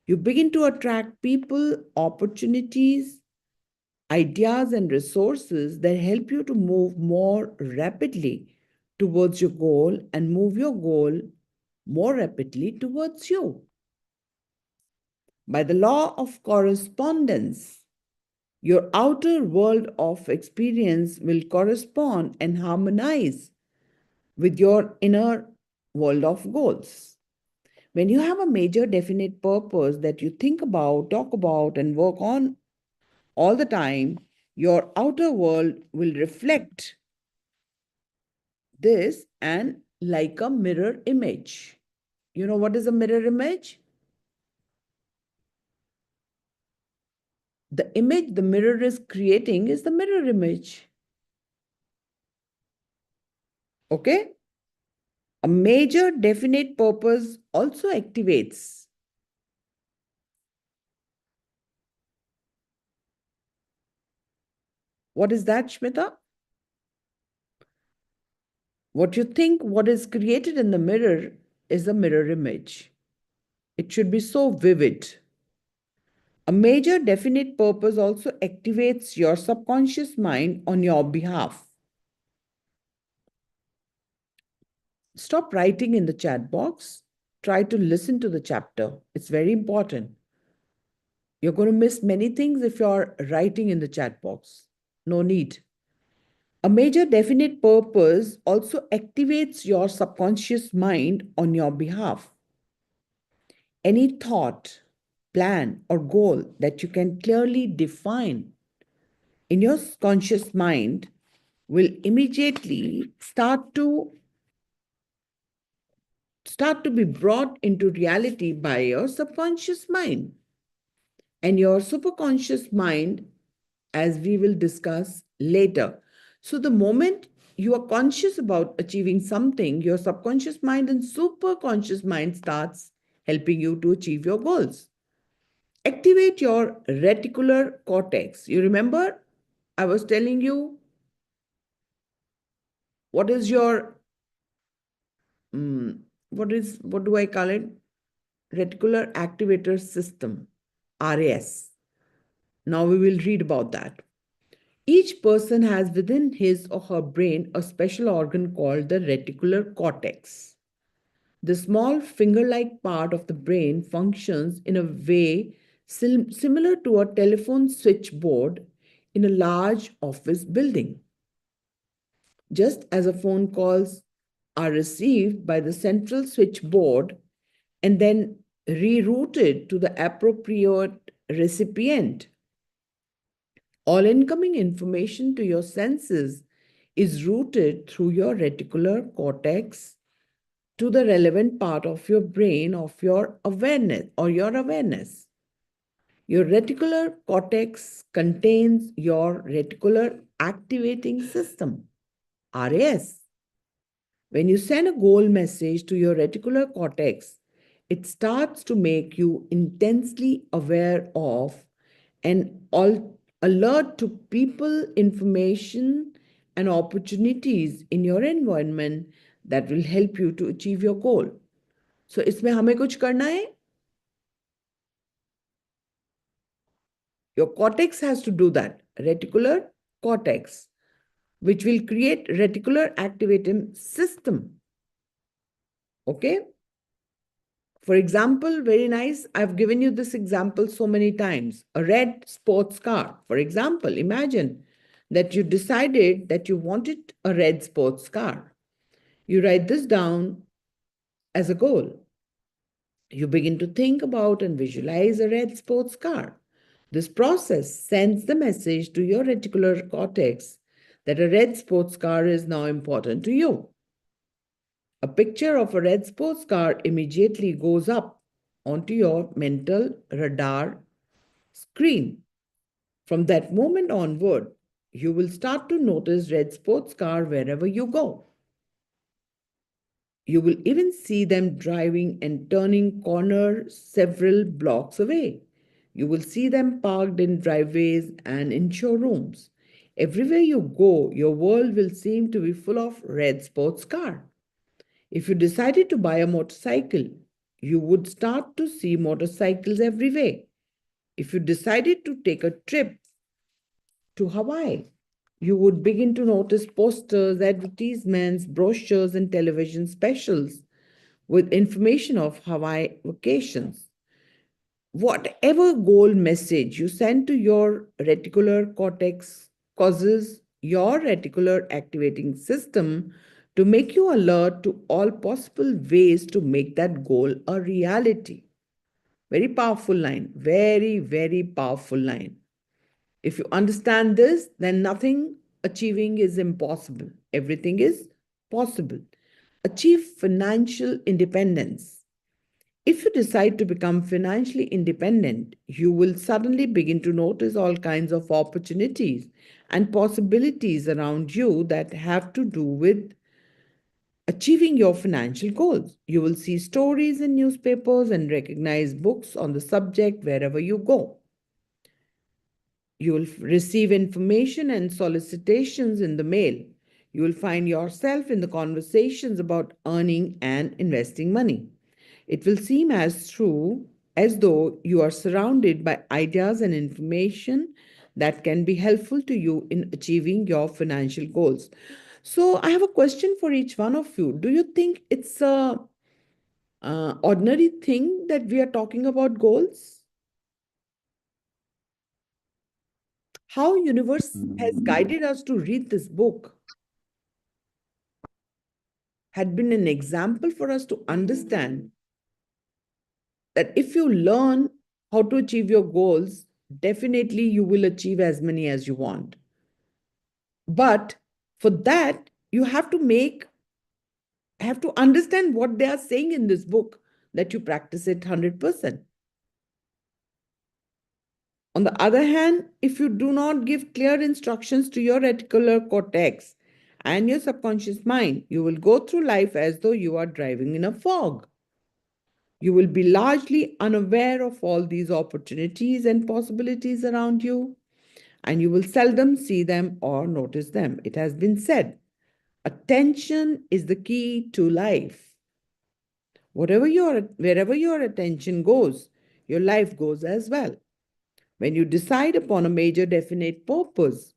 You begin to attract people, opportunities, ideas, and resources that help you to move more rapidly towards your goal and move your goal more rapidly towards you. By the law of correspondence, your outer world of experience will correspond and harmonize with your inner world of goals. When you have a major definite purpose that you think about, talk about, and work on all the time, your outer world will reflect this and like a mirror image. You know what is a mirror image? The image the mirror is creating is the mirror image. Okay? A major definite purpose also activates What is that, Shmita? What you think, what is created in the mirror is a mirror image. It should be so vivid. A major definite purpose also activates your subconscious mind on your behalf. Stop writing in the chat box. Try to listen to the chapter. It's very important. You're going to miss many things if you're writing in the chat box. No need. A major definite purpose also activates your subconscious mind on your behalf. Any thought, plan, or goal that you can clearly define in your conscious mind will immediately start to be brought into reality by your subconscious mind. And your superconscious mind, as we will discuss later. So the moment you are conscious about achieving something, your subconscious mind and superconscious mind starts helping you to achieve your goals. Activate your reticular cortex. You remember I was telling you what is your what do I call it? Reticular activator system, RAS. Now we will read about that. Each person has within his or her brain a special organ called the reticular cortex. The small finger-like part of the brain functions in a way similar to a telephone switchboard in a large office building. Just as a phone calls are received by the central switchboard and then rerouted to the appropriate recipient, all incoming information to your senses is routed through your reticular cortex to the relevant part of your brain of your awareness or your awareness. Your reticular cortex contains your reticular activating system, RAS. When you send a goal message to your reticular cortex, it starts to make you intensely aware of and alert to people, information, and opportunities in your environment that will help you to achieve your goal. So, इसमें हमें कुछ करना है. Your cortex has to do that. Reticular cortex, which will create reticular activating system. Okay. For example, very nice. I've given you this example so many times. A red sports car. For example, imagine that you decided that you wanted a red sports car. You write this down as a goal. You begin to think about and visualize a red sports car. This process sends the message to your reticular cortex that a red sports car is now important to you. A picture of a red sports car immediately goes up onto your mental radar screen. From that moment onward, you will start to notice red sports car wherever you go. You will even see them driving and turning corners several blocks away. You will see them parked in driveways and in showrooms. Everywhere you go, your world will seem to be full of red sports car. If you decided to buy a motorcycle, you would start to see motorcycles everywhere. If you decided to take a trip to Hawaii, you would begin to notice posters, advertisements, brochures, and television specials with information of Hawaii vacations. Whatever goal message you send to your reticular cortex causes your reticular activating system to make you alert to all possible ways to make that goal a reality. Very powerful line. Very, very powerful line. If you understand this, then nothing achieving is impossible. Everything is possible. Achieve financial independence. If you decide to become financially independent, you will suddenly begin to notice all kinds of opportunities and possibilities around you that have to do with achieving your financial goals. You will see stories in newspapers and recognize books on the subject wherever you go. You will receive information and solicitations in the mail. You will find yourself in the conversations about earning and investing money. It will seem as true as though you are surrounded by ideas and information that can be helpful to you in achieving your financial goals. So, I have a question for each one of you. Do you think it's a ordinary thing that we are talking about goals? How universe has guided us to read this book had been an example for us to understand that if you learn how to achieve your goals, definitely you will achieve as many as you want. But for that, you have to understand what they are saying in this book, that you practice it 100%. On the other hand, if you do not give clear instructions to your reticular cortex and your subconscious mind, you will go through life as though you are driving in a fog. You will be largely unaware of all these opportunities and possibilities around you, and you will seldom see them or notice them. It has been said, attention is the key to life. Wherever your attention goes, your life goes as well. When you decide upon a major definite purpose,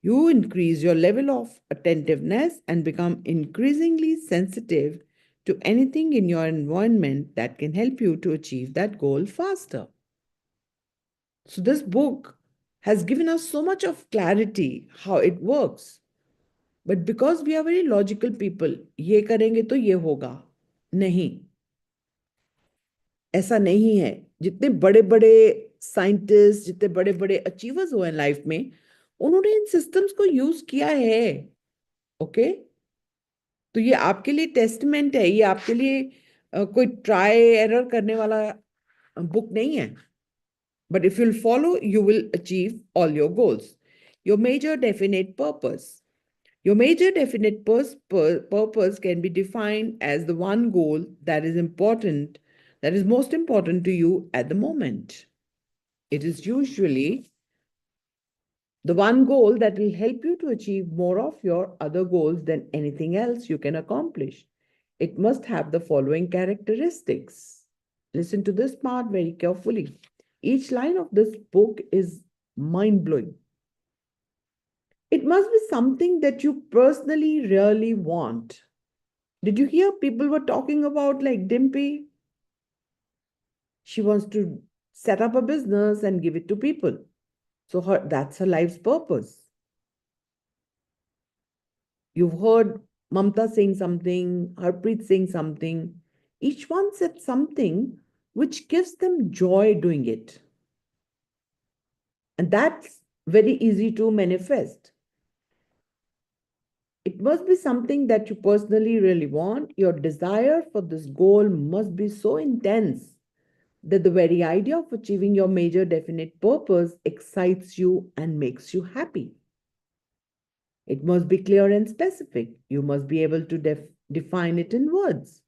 you increase your level of attentiveness and become increasingly sensitive to anything in your environment that can help you to achieve that goal faster. So, this book has given us so much of clarity how it works. But because we are very logical people, ये करेंगे तो ये होगा. नहीं, ऐसा नहीं है. जितने बड़े बड़े साइंटिस्ट, जितने बड़े बड़े अचीवर्स हुए हैं लाइफ में, उन्होंने इन सिस्टम्स को यूज किया है. ओके, तो ये आपके लिए टेस्टमेंट है, ये आपके लिए कोई ट्राई एरर करने वाला बुक नहीं है. But if you'll follow, you will achieve all your goals. Your major definite purpose. Your major definite purpose can be defined as the one goal that is important, that is most important to you at the moment. It is usually the one goal that will help you to achieve more of your other goals than anything else you can accomplish. It must have the following characteristics. Listen to this part very carefully. Each line of this book is mind-blowing. It must be something that you personally really want. Did you hear people were talking about like Dimpy? She wants to set up a business and give it to people. So that's her life's purpose. You've heard Mamta saying something, Harpreet saying something. Each one said something which gives them joy doing it. And that's very easy to manifest. It must be something that you personally really want. Your desire for this goal must be so intense that the very idea of achieving your major definite purpose excites you and makes you happy. It must be clear and specific. You must be able to define it in words.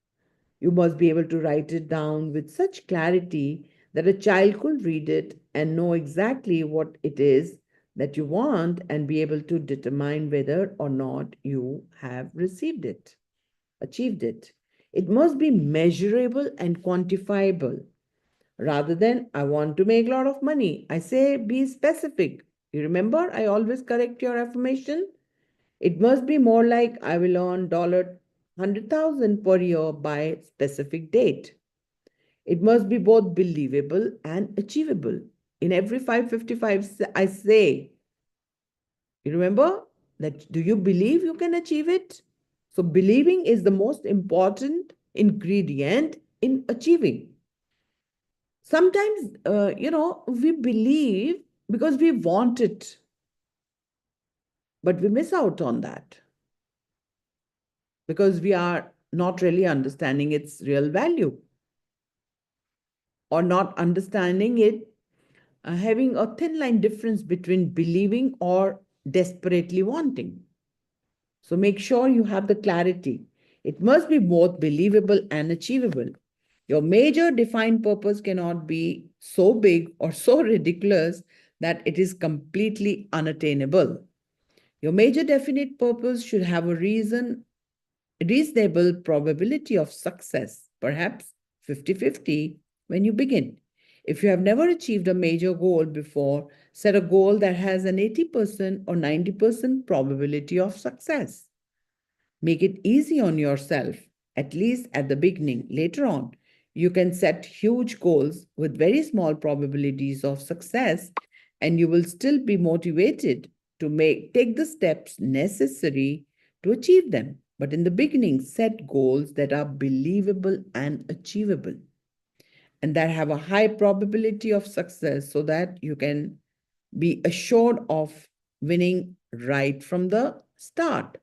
You must be able to write it down with such clarity that a child could read it and know exactly what it is that you want and be able to determine whether or not you have received it, achieved it. It must be measurable and quantifiable. Rather than, I want to make a lot of money, I say, be specific. You remember, I always correct your affirmation. It must be more like, I will earn $100,000 per year by specific date. It must be both believable and achievable. In every 555, I say, you remember that, do you believe you can achieve it? So believing is the most important ingredient in achieving. Sometimes, we believe because we want it, but we miss out on that because we are not really understanding its real value or not understanding it, having a thin line difference between believing or desperately wanting. So make sure you have the clarity. It must be both believable and achievable. Your major defined purpose cannot be so big or so ridiculous that it is completely unattainable. Your major definite purpose should have a reasonable probability of success, perhaps 50-50 when you begin. If you have never achieved a major goal before, set a goal that has an 80% or 90% probability of success. Make it easy on yourself, at least at the beginning. Later on, you can set huge goals with very small probabilities of success, and you will still be motivated to take the steps necessary to achieve them. But in the beginning, set goals that are believable and achievable and that have a high probability of success so that you can be assured of winning right from the start.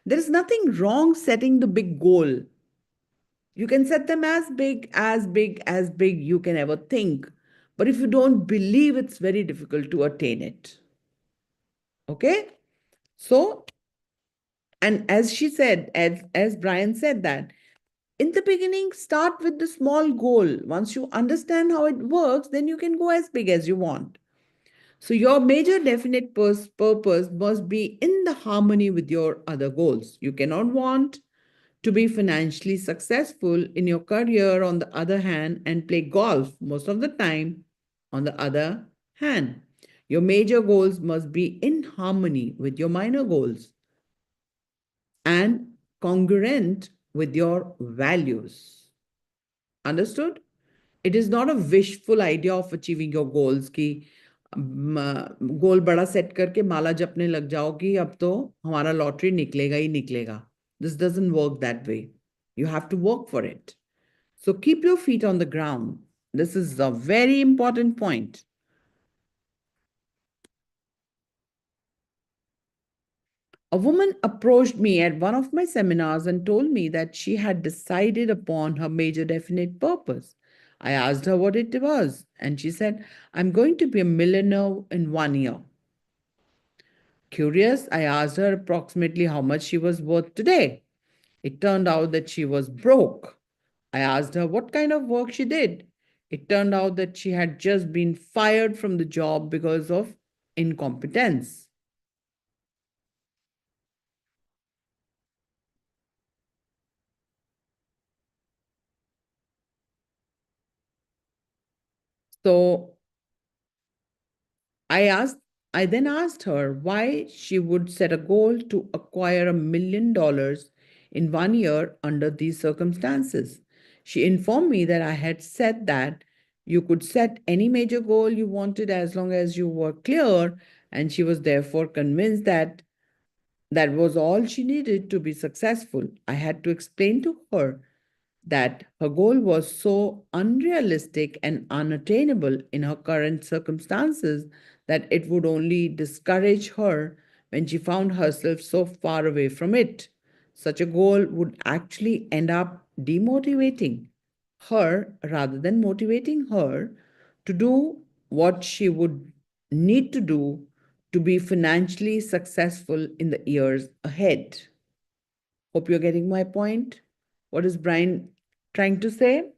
There is nothing wrong setting the big goal. You can set them as big you can ever think. But if you don't believe, it's very difficult to attain it. Okay? So, and as she said, as Brian said that, in the beginning, start with the small goal. Once you understand how it works, then you can go as big as you want. So your major definite purpose must be in the harmony with your other goals. You cannot want to be financially successful in your career on the other hand and play golf most of the time on the other hand. Your major goals must be in harmony with your minor goals and congruent with your values. Understood? It is not a wishful idea of achieving your goals कि गोल बड़ा set करके माला जपने लग जाओ कि अब तो हमारा लॉटरी निकलेगा ही निकलेगा. This doesn't work that way. You have to work for it. So keep your feet on the ground. This is a very important point. A woman approached me at one of my seminars and told me that she had decided upon her major definite purpose. I asked her what it was, and she said, I'm going to be a millionaire in 1 year. Curious, I asked her approximately how much she was worth today. It turned out that she was broke. I asked her what kind of work she did. It turned out that she had just been fired from the job because of incompetence. So I then asked her why she would set a goal to acquire $1 million in 1 year under these circumstances. She informed me that I had said that you could set any major goal you wanted as long as you were clear, and she was therefore convinced that that was all she needed to be successful. I had to explain to her that her goal was so unrealistic and unattainable in her current circumstances that it would only discourage her when she found herself so far away from it. Such a goal would actually end up demotivating her rather than motivating her to do what she would need to do to be financially successful in the years ahead. Hope you're getting my point. What is Brian trying to say?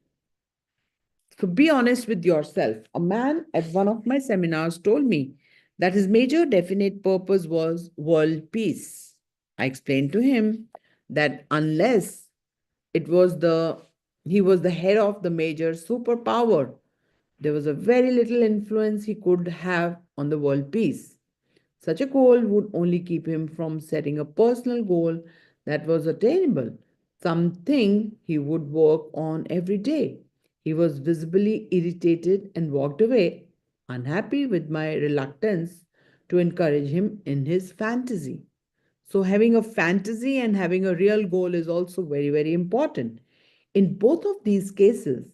So be honest with yourself. A man at one of my seminars told me that his major definite purpose was world peace. I explained to him that unless it was the he was the head of the major superpower, there was a very little influence he could have on the world peace. Such a goal would only keep him from setting a personal goal that was attainable, something he would work on every day. He was visibly irritated and walked away, unhappy with my reluctance to encourage him in his fantasy. So, having a fantasy and having a real goal is also very, very important. In both of these cases,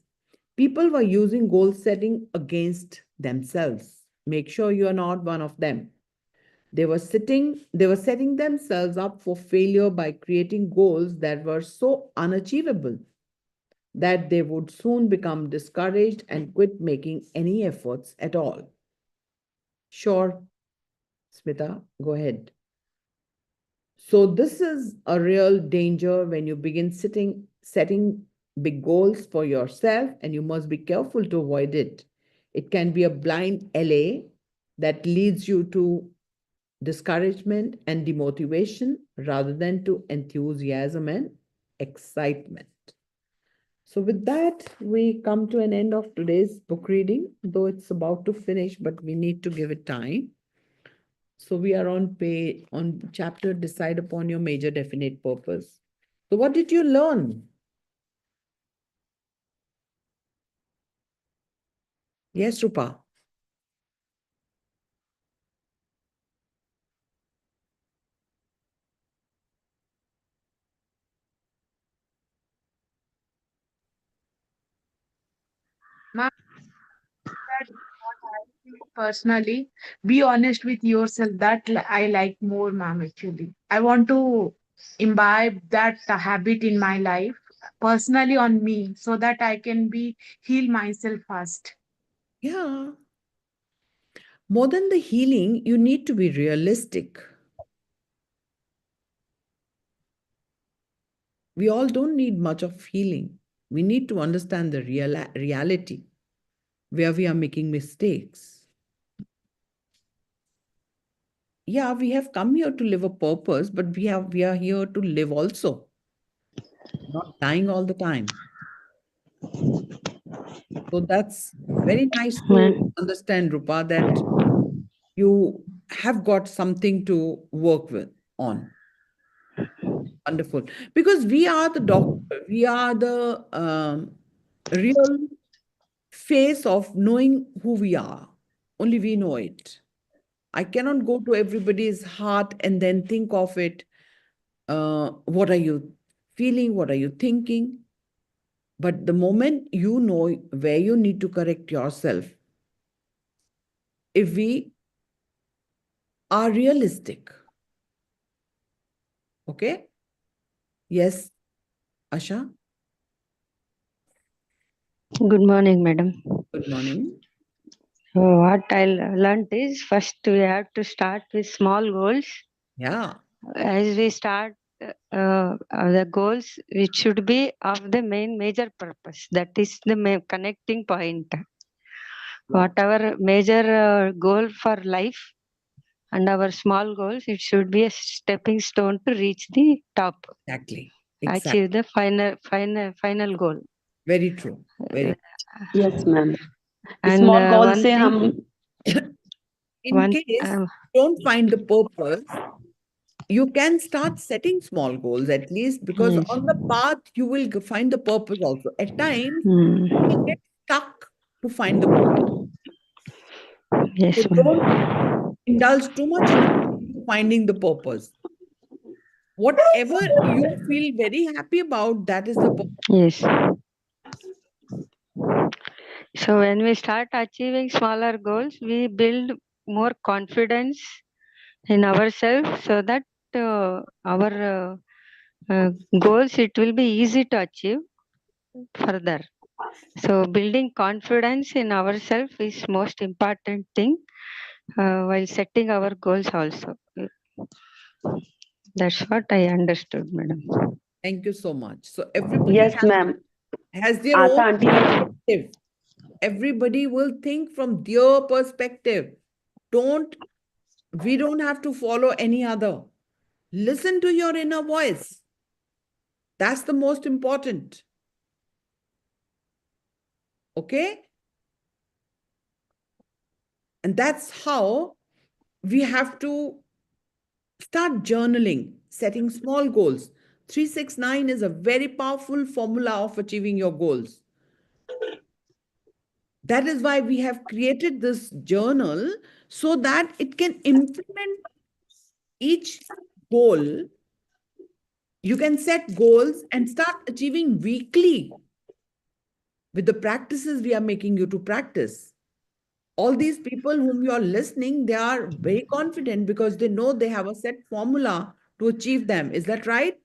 people were using goal setting against themselves. Make sure you are not one of them. They were setting themselves up for failure by creating goals that were so unachievable that they would soon become discouraged and quit making any efforts at all. Sure, Smita, go ahead. So this is a real danger when you begin setting big goals for yourself, and you must be careful to avoid it. It can be a blind LA that leads you to discouragement and demotivation rather than to enthusiasm and excitement. So, with that, we come to an end of today's book reading, though it's about to finish, but we need to give it time. So, we are on chapter Decide Upon Your Major Definite Purpose. So, what did you learn? Yes, Rupa. Ma'am, that what I feel personally, be honest with yourself. That I like more, ma'am. Actually, I want to imbibe that habit in my life personally on me, so that I can be heal myself first. Yeah. More than the healing, you need to be realistic. We all don't need much of healing. We need to understand the reality where we are making mistakes. Yeah, we have come here to live a purpose, but we are here to live also, not dying all the time. So that's very nice to understand, Rupa, that you have got something to work with on. Wonderful. Because we are the doctor, we are the real face of knowing who we are. Only we know it. I cannot go to everybody's heart and then think of it. What are you feeling? What are you thinking? But the moment you know where you need to correct yourself, if we are realistic, okay? Yes, Asha? Good morning, madam. Good morning. What I learned is first we have to start with small goals. Yeah. As we start the goals, it should be of the major purpose. That is the connecting point. Whatever major goal for life and our small goals, it should be a stepping stone to reach the top. Exactly. Achieve the final goal. Very true. Very. Yes, ma'am. And small goal one से thing, हम in case you don't find the purpose, you can start setting small goals at least, because Yes. on the path you will find the purpose also. At times, you will get stuck to find the purpose. Yes, So don't indulge too much in finding the purpose. Whatever you feel very happy about, that is the purpose. Yes. So when we start achieving smaller goals, we build more confidence in ourselves, so that our goals, it will be easy to achieve further. So building confidence in ourselves is most important thing while setting our goals also. That's what I understood, madam. Thank you so much. So everybody Yes, ma'am. has their Asa own aunty. perspective. Everybody will think from their perspective. We don't have to follow any other. Listen to your inner voice. That's the most important. Okay? And that's how we have to start journaling, setting small goals. 369 is a very powerful formula of achieving your goals. That is why we have created this journal, so that it can implement each goal. You can set goals and start achieving weekly with the practices we are making you to practice. All these people whom you are listening, they are very confident because they know they have a set formula to achieve them. Is that right?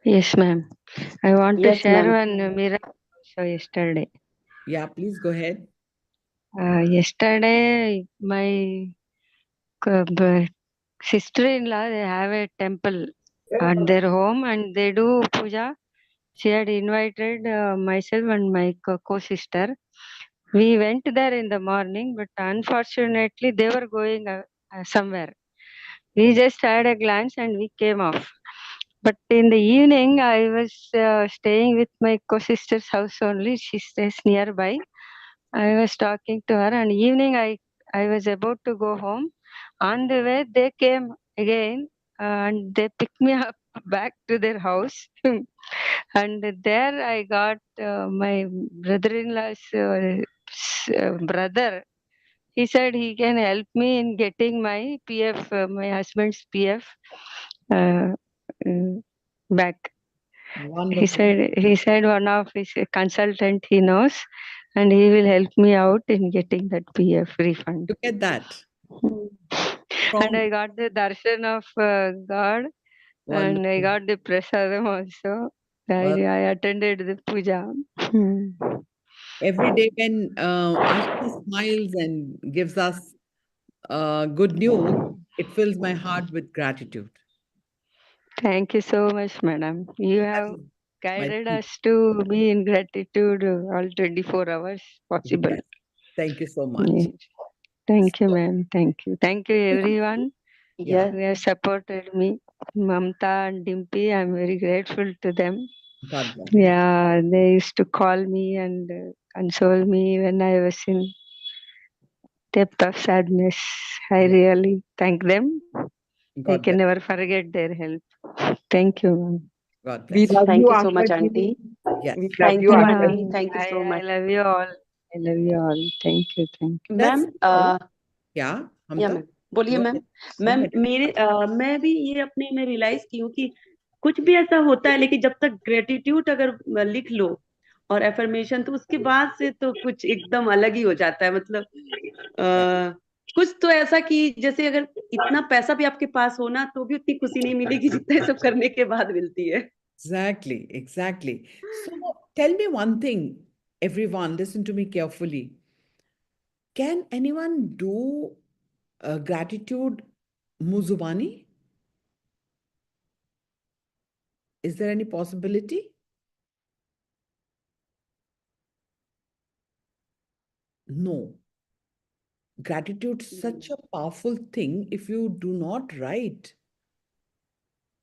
Yes, ma'am. I want to Yes, share ma'am. one miracle also yesterday. Yeah, please go ahead. Yesterday, my sister-in-law, they have a temple at their home and they do puja. She had invited myself and my co-sister. we went there in the morning, but unfortunately they were going somewhere. We just had a glance and we came off. But in the evening, I was staying with my co-sister's house only. She stays nearby. I was talking to her, and evening I was about to go home. On the way, they came again and they picked me up back to their house. And there I got my brother-in-law's brother. He said he can help me in getting my PF, my husband's PF uh, back. Wonderful. He said one of his consultant he knows, and he will help me out in getting that PF refund. Look at that. And I got the darshan of God, and I Wonderful. got the prasadam also. Well, I attended the puja. every day when Ashti smiles and gives us good news, it fills my heart with gratitude. Thank you so much, madam. You That have is my guided peace. us to be in gratitude all 24 hours possible. Yes. Thank you so much. Yes. Thank you, So, ma'am. Thank you. Thank you, everyone. yeah, Who have supported me. Mamta and Dimpy, I'm very grateful to them. God bless. Yeah, they used to call me and console me when I was in depth of sadness. I really thank them. I God can bless. never forget their help. Thank you, ma'am. God We bless you. love Thank you, you so much, Auntie. Auntie. Yes. We love Thank you, you, Yeah, Auntie. Thank you so I much. love you all. I love you all. Thank you. Thank you. Let's ma'am know. Yeah, या Hamta, ma'am बोलिए go ma'am ahead. Go ma'am ahead. मैं भी ये अपने में realise की हूँ कि कुछ भी ऐसा होता है, लेकिन जब तक ग्रेटिट्यूड अगर लिख लो और एफर्मेशन, तो उसके बाद से तो कुछ एकदम अलग ही हो जाता है। मतलब कुछ तो ऐसा कि जैसे अगर इतना पैसा भी आपके पास हो ना, तो भी उतनी खुशी नहीं मिलेगी जितना ये सब करने के बाद मिलती है। Exactly, exactly. So tell me one thing, everyone, listen to me carefully. Can anyone do gratitude muzubani? Is there any possibility? No. Gratitude is such a powerful thing. If you do not write,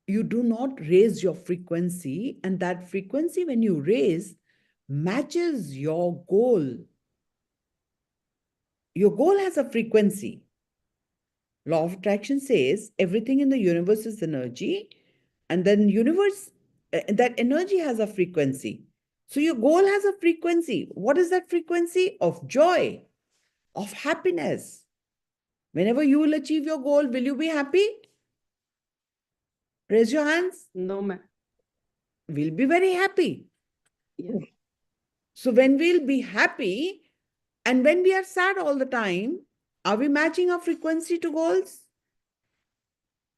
you do not raise your frequency, and that frequency, when you raise, matches your goal. Your goal has a frequency. Law of attraction says everything in the universe is energy, and then universe, that energy has a frequency. So your goal has a frequency. What is that frequency? Of joy, of happiness. Whenever you will achieve your goal, will you be happy? Raise your hands. No, ma'am. We'll be very happy. Yes. So when we'll be happy and when we are sad all the time, are we matching our frequency to goals?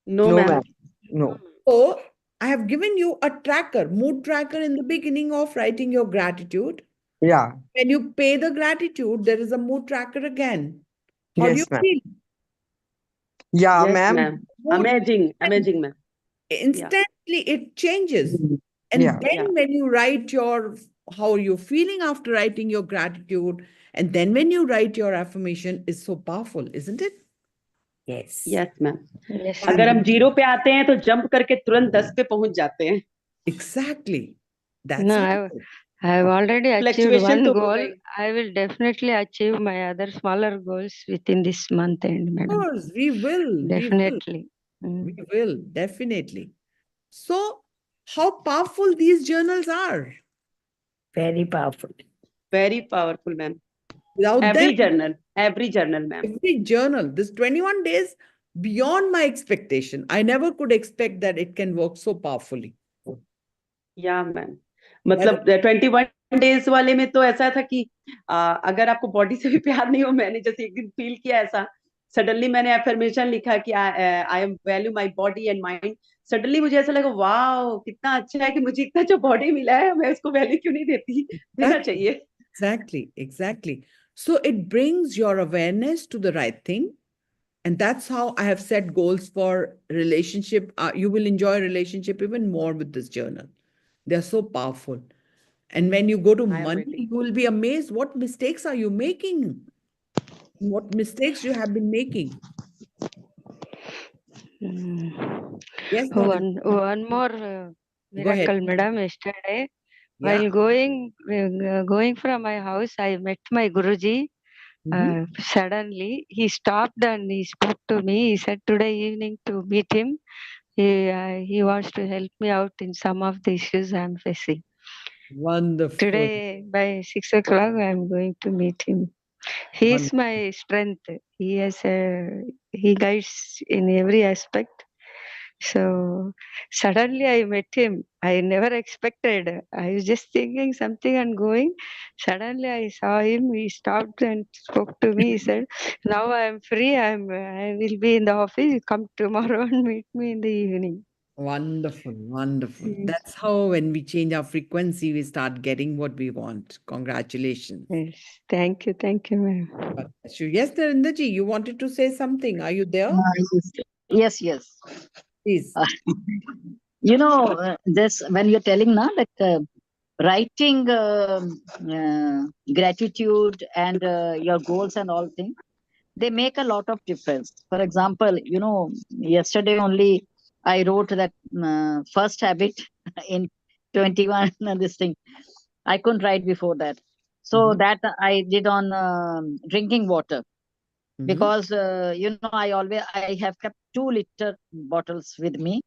No, No, ma'am. ma'am. No. So I have given you a tracker, mood tracker in the beginning of writing your gratitude. Yeah. When you pay the gratitude, there is a mood tracker again. How do you Yes, ma'am. feel? Yeah, Yes, ma'am. ma'am. Mood Amazing, ma'am. instantly it changes. And Yeah. then when you write your, how are you feeling after writing your gratitude, and then when you write your affirmation, is so powerful, isn't it? Yes. Yes, ma'am. Yes, अगर हम ma'am. 0 पे आते हैं तो jump करके तुरंत 10 पे पहुंच जाते हैं। Exactly. That's No, how. I've already achieved Fluctuation one तो goal. होगा ही। I will definitely achieve my other smaller goals within this month end, Of madam. course, we will. Definitely. We will, definitely. So, how powerful these journals are. Very powerful. Very powerful, ma'am. Without Every them, journal, ma'am. every journal, this 21 days, beyond my expectation. I never could expect that it can work so powerfully. या ma'am, मतलब 21 days वाले में तो ऐसा था कि अगर आपको बॉडी से भी प्यार नहीं हो, मैंने जैसे एक दिन फील किया ऐसा, सडनली मैंने एफर्मेशन लिखा कि I am value my body and mind. Suddenly मुझे ऐसा लगा, वाओ कितना अच्छा है कि मुझे इतना जो बॉडी मिला है, मैं उसको वैल्यू क्यों नहीं देती, देना चाहिए। Exactly. So it brings your awareness to the right thing. And that's how I have set goals for relationship. You will enjoy relationship even more with this journal. They're so powerful. And when you go to I am money, waiting. you will be amazed what mistakes are you making? What mistakes you have been making. Yes, Narendra. One more Go ahead. miracle, madam. Yesterday, Yeah. while going from my house, I met my Guruji. Suddenly, he stopped and he spoke to me. He said, "Today evening to meet him. He wants to help me out in some of the issues I am facing. Wonderful. Today by 6 o'clock, I am going to meet him. He is Wonderful. my strength. He guides in every aspect. So suddenly I met him. I never expected. I was just thinking something and going. Suddenly I saw him. He stopped and spoke to me. He said, "Now I am free. I will be in the office. Come tomorrow and meet me in the evening." Wonderful. Wonderful. Yes. That's how when we change our frequency, we start getting what we want. Congratulations. Yes. Thank you. Thank you, ma'am. God bless you. Yes, Narendraji, you wanted to say something. Are you there? Yes. Please. This when you're telling now that writing gratitude and your goals and all things, they make a lot of difference. For example, yesterday only I wrote that first habit in 21 and this thing. I couldn't write before that. So that I did on drinking water. Because I have kept 2-liter bottles with me,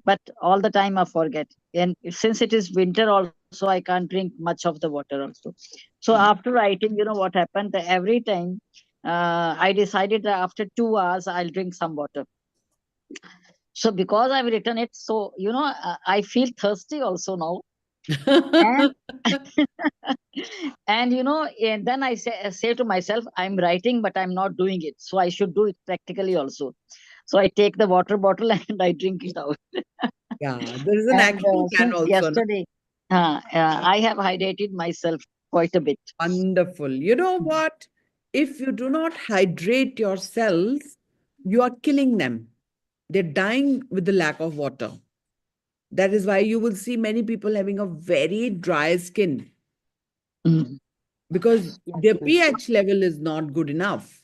but all the time I forget. And since it is winter also, I can't drink much of the water also. So after writing, what happened? That every time I decided that after 2 hours I'll drink some water. So because I've written it, so I feel thirsty also now. and and then I say to myself, I'm writing but I'm not doing it, so I should do it practically also. So I take the water bottle and I drink it out. Yeah, there is an And action plan since also. yesterday, I have hydrated myself quite a bit. Wonderful. You know what? If you do not hydrate your cells, you are killing them. They're dying with the lack of water. That is why you will see many people having a very dry skin because their pH level is not good enough.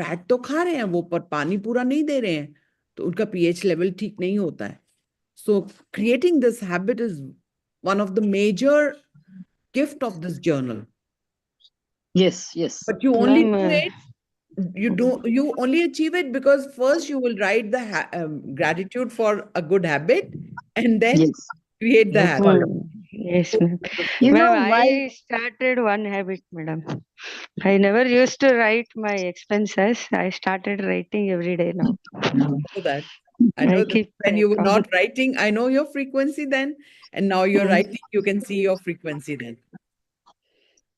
Fat तो खा रहे हैं वो पर पानी पूरा नहीं दे रहे हैं तो उनका pH लेवल ठीक नहीं होता है. So creating this habit is one of the major gift of this journal. Yes. But you only do it. You only achieve it because first you will write the gratitude for a good habit, and then create the habit. Yes, ma'am. You know Ma'am, why? I started one habit, madam. I never used to write my expenses. I started writing every day now. I know that. I know that keep when you were track of not writing, I know your frequency then, and now you're writing, you can see your frequency then.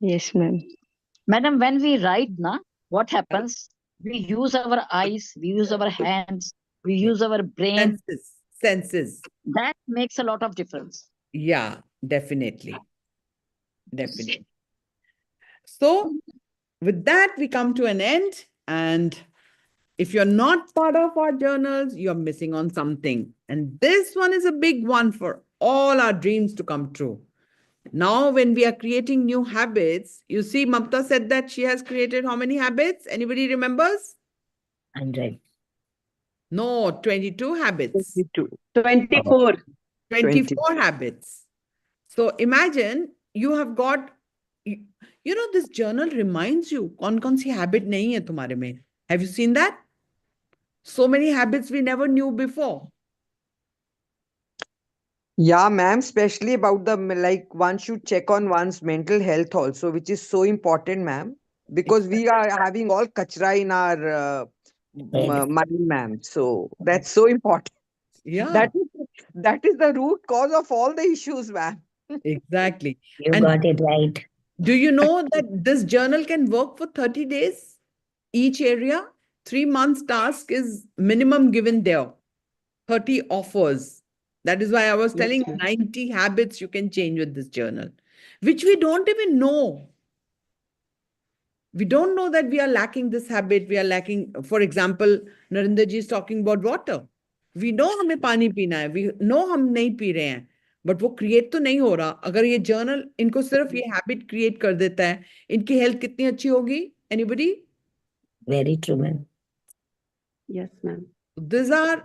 Yes, ma'am. Madam, when we write, what happens? We use our eyes, we use our hands, we use our brain. Senses. That makes a lot of difference. Yeah, definitely. So with that, we come to an end. And if you're not part of our journals, you're missing on something. And this one is a big one for all our dreams to come true. Now, when we are creating new habits, you see, Mamta said that she has created how many habits? Anybody remembers? 100. No, 22 habits. 24. 24 habits. So imagine you have got, this journal reminds you, kaun si habit nahi hai tumhare mein. Have you seen that? So many habits we never knew before. Yeah, ma'am, especially about one should check on one's mental health also, which is so important, ma'am, because we are having all kachra in our mind, ma'am. So that's so important. Yeah. That is the root cause of all the issues, ma'am. Exactly. You got it right. Do you know that this journal can work for 30 days? Each area, 3 months task is minimum given there. 30 offers. That is why I was telling 90 habits you can change with this journal, which we don't even know. We don't know that we are lacking this habit. We are lacking, for example, Narendra ji is talking about water. We know हमें पानी पीना है. We know हम नहीं P रहे हैं. But वो create तो नहीं हो रहा। अगर ये जर्नल इनको सिर्फ ये हैबिट क्रिएट कर देता है, इनकी हेल्थ कितनी अच्छी होगी? Anybody? Very true, ma'am. Yes, ma'am. These are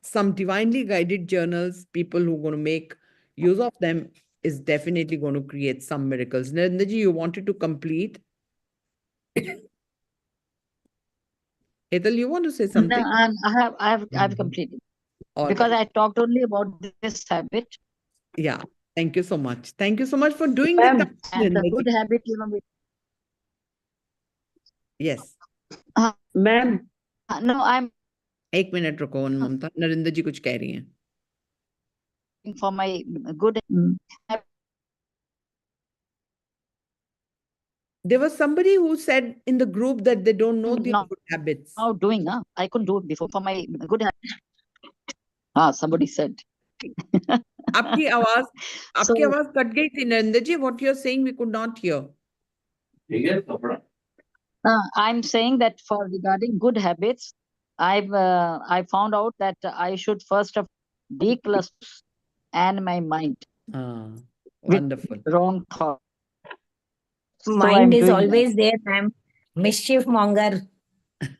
some divinely guided journals. People who are going to make use of them is definitely going to create some miracles. Narendraji, you wanted to complete? Ethel, you want to say No, something? I've completed. All Because right. I talked only about this habit. Yeah. Thank you so much. Thank you so much for doing Ma'am, the And the good habit, Yes. Ma'am. No, I'm 1 minute रुको ममता, नरेंद्र जी कुछ कह रही हैं. for my good. There was somebody who said in the group that they don't know their good habits. Now doing, I couldn't do it before for my good habit. Somebody said. आपकी आवाज cut गई थी नरेंद्र जी. What you're saying we could not hear. I'm saying that for regarding good habits, I found out that I should first of decluster and my mind. Wonderful. Wrong thought. Mind is always there, ma'am. Mischief monger.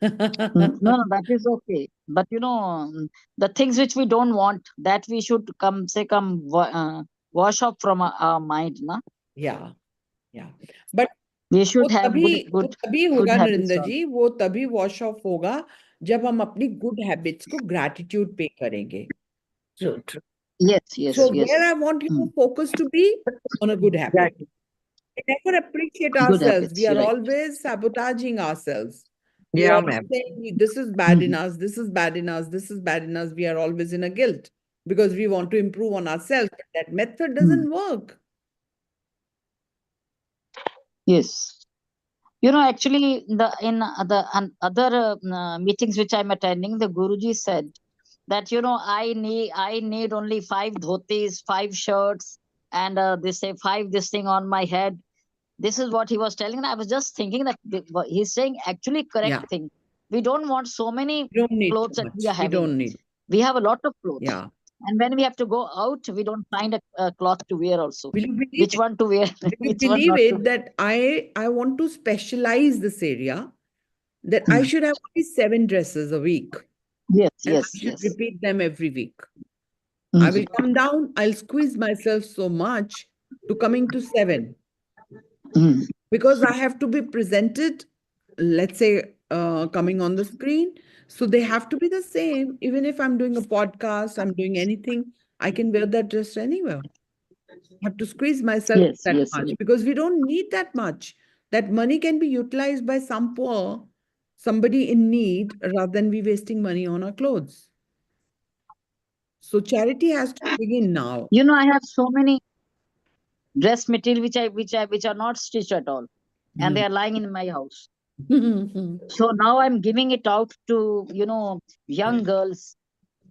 No, that is okay. But the things which we don't want, that we should wash off from our mind, na? Yeah. But we should have तभी होगा habits Narendra जी, वो तभी wash off होगा जब हम अपनी good habits को gratitude पे करेंगे. True. Yes. So where I want you to focus to be on a good habit. We never appreciate Good ourselves. habits, We are right. always sabotaging ourselves. We Yeah, are ma'am. saying this is bad in us, this is bad in us, this is bad in us. We are always in a guilt because we want to improve on ourselves. But that method doesn't work. Yes. Actually, in the other meetings which I'm attending, the Guruji said that I need only 5 dhotis, 5 shirts, and they say 5 this thing on my head. This is what he was telling, and I was just thinking that he's saying actually correct thing. We don't want so many clothes that we are having. We don't need. We have a lot of clothes. Yeah. And when we have to go out, we don't find a cloth to wear also. Will you believe which one to wear? Will you which one believe not it to that I want to specialize this area, that I should have only 7 dresses a week. Yes, and I should repeat them every week. I will come down, I'll squeeze myself so much to coming to 7. Because I have to be presented, let's say, coming on the screen. So they have to be the same. Even if I'm doing a podcast, I'm doing anything, I can wear that dress anywhere. I have to squeeze myself that much because we don't need that much. That money can be utilized by some poor, somebody in need, rather than we wasting money on our clothes. So charity has to begin now. I have so many dress material which are not stitched at all, and they are lying in my house. So now I'm giving it out to young girls.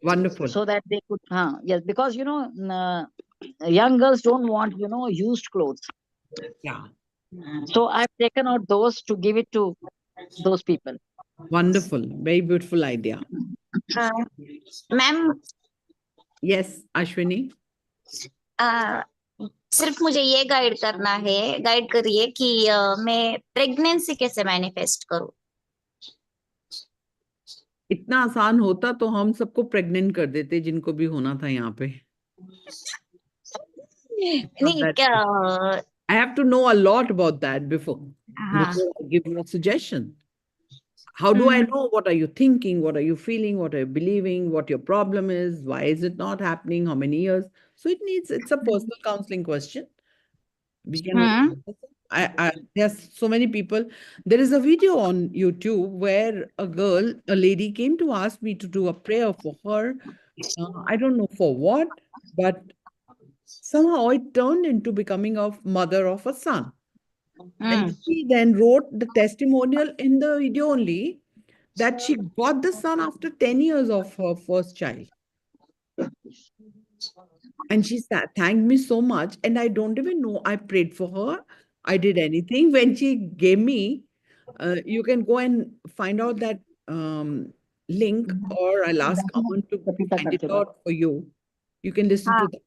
Wonderful. So that they could, yes, because young girls don't want used clothes. Yeah. So I've taken out those to give it to those people. Wonderful. Very beautiful idea. Ma'am. Yes, Ashwini. सिर्फ मुझे ये guide करिए कि मैं pregnancy कैसे manifest करूं. इतना आसान होता तो हम सबको प्रेग्नेंट कर देते जिनको भी होना था यहाँ पे. नहीं क्या I have to know a lot about that before I give you a suggestion. How do I know? What are you thinking? What are you feeling? What are you believing? What your problem is? Why is it not happening? How many years? So it's a personal counseling question. We can. There's so many people. There is a video on YouTube where a lady came to ask me to do a prayer for her. I don't know for what, but somehow it turned into becoming a mother of a son. And she then wrote the testimonial in the video only that she got the son after 10 years of her first child. And she thanked me so much. And I don't even know, I prayed for her. I did anything. When she gave me, you can go and find out that link, or I'll ask Aman to find it out for you. You can listen to that.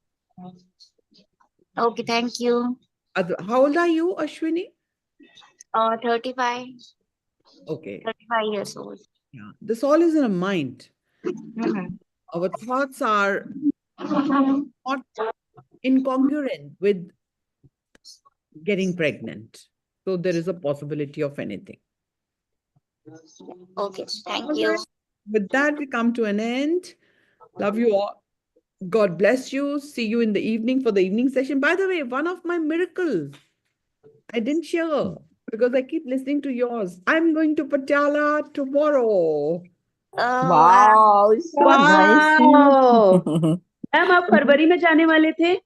Okay, thank you. How old are you, Ashwini? 35. Okay. 35 years old. Yeah. This all is in a mind. Mhm. Our thoughts are not incongruent with getting pregnant. So there is a possibility of anything. Okay, thank All you. right. With that, we come to an end. Love you all. God bless you. See you in the evening for the evening session. By the way, one of my miracles I didn't share because I keep listening to yours. I'm going to Patiala tomorrow. Wow, so nice. Wow ma'am आप फरवरी में जाने वाले थे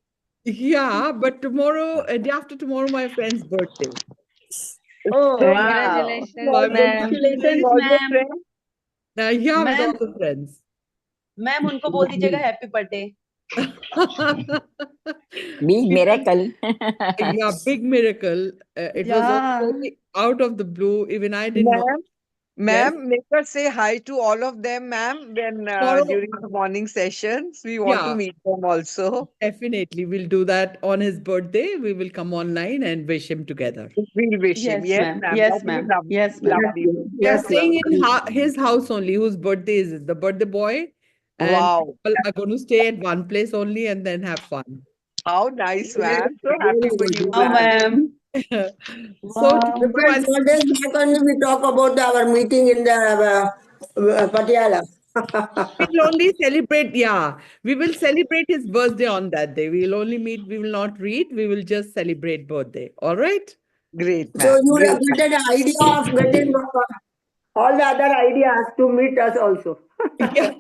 Yeah, but tomorrow, day after tomorrow, my friend's birthday. Oh wow Congratulations, So I'm going to ma'am. Congratulations, all your ma'am friends. yeah, with all ma'am the friends. Ma'am उनको बोल दीजिएगा happy birthday Big miracle. Yeah, big miracle. It was also या very out of the blue. Even I didn't know. Ma'am, Yes, make us say hi to all of them, ma'am, when tomorrow. during the morning sessions. We want to Yeah, meet them also. definitely. We'll do that on his birthday. We will come online and wish him together. We'll wish him. Yes Yes, ma'am ma'am. Yes That will be ma'am yes ma'am lovely. We are staying in his house only, whose birthday is it? The birthday boy. And Wow. people are going to stay at one place only and then have fun. How nice, ma'am. So happy for you, wow ma'am. Ma'am So tomorrow Friends, 4 days back only we talk about our meeting in the Patiala. we'll only celebrate, yeah. We will celebrate his birthday on that day. We will only meet, we will not read, we will just celebrate birthday. All right? Great, So ma'am. you would have Great. gotten an idea of getting all the other ideas to meet us also. Yeah,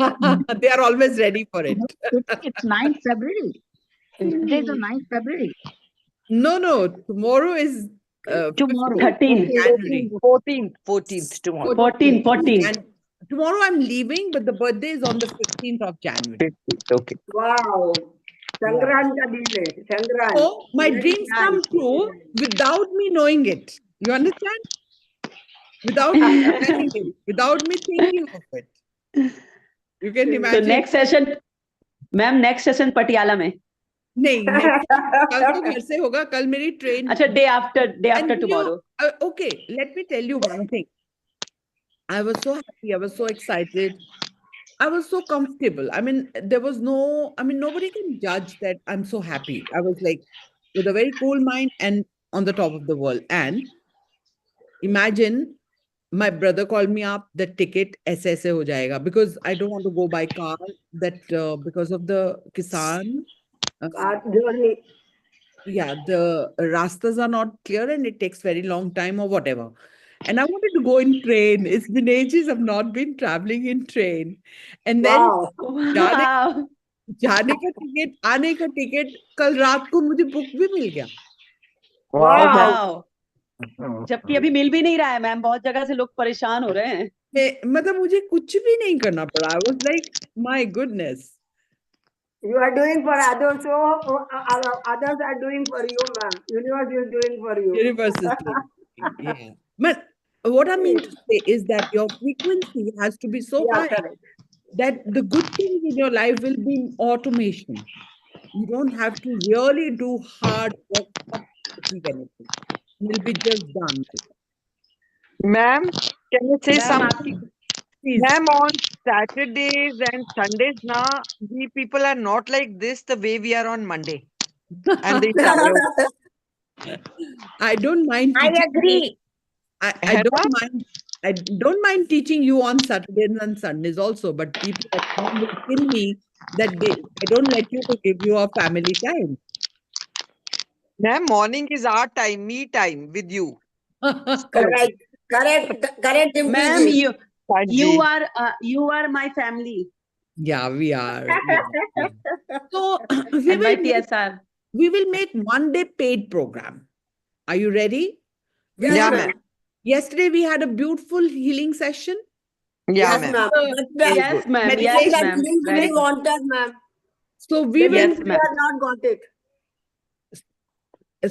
they are always ready for it. It's 9th February. Today's the 9th February. No, tomorrow is Tomorrow. 15th of 13 January. 14th tomorrow. 14 14 And tomorrow I'm leaving, but the birthday is on the 15th of January. 15th, okay. Wow. Yeah. Sangran ka din hai. Sangran. So my Very dreams nice. come true without me knowing it. You understand? Without me planning it, without me thinking of it. You can तो imagine. Next session ma'am next session Patiala में नहीं, next कल तो घर से होगा, कल मेरी ट्रेन. अच्छा day after And tomorrow okay, let me tell you one thing. I was so happy. I was so excited. I was so comfortable. I mean, nobody can judge that I'm so happy. I was like with a very cool mind and on the top of the world. And imagine my brother called me up, the ticket ऐसे हो जाएगा because I don't want to go by car that because of the Kisan. Journey. Yeah, the rastas are not clear and it takes very long time or whatever. And I wanted to go in train. It's been ages I've not been traveling in train. And then Wow. जाने wow जाने का ticket, आने का ticket कल रात को मुझे book भी मिल गया. Wow, ma'am. वाओ जबकि अभी मिल भी नहीं रहा है मैम बहुत जगह से लोग परेशान हो रहे हैं मतलब मुझे कुछ भी नहीं करना पड़ा. I was like, my goodness. You are doing for others, so others are doing for you, ma'am. Universe is doing for you. Universe is doing. Yeah. But what I mean to say is that your frequency has to be so Yeah, high correct. that the good things in your life will be in automation. You don't have to really do hard work to achieve anything. It will be just done. Ma'am, can you say ma'am something? आपकी Please. Ma'am, on Saturdays and Sundays now, we people are not like this the way we are on Monday. And they tired. I don't mind I teaching you. agree. I Hannah? don't mind. I don't mind teaching you on Saturdays and Sundays also, but people at home will kill me that they don't let you to give your family time. Ma'am, morning is our time, me time with you. Correct. Correct, ma'am Dimple ji. you are my family Yeah, we are. Yeah. So and my TSR we will make one day paid program. Are you ready? Yes, Yeah, ma'am. ma'am. Yesterday we had a beautiful healing session. Yeah, Yes, ma'am. ma'am. That's yes ma'am that's yes that ma'am link very we good wanted, ma'am. So The we will. yes link we ma'am have not got it.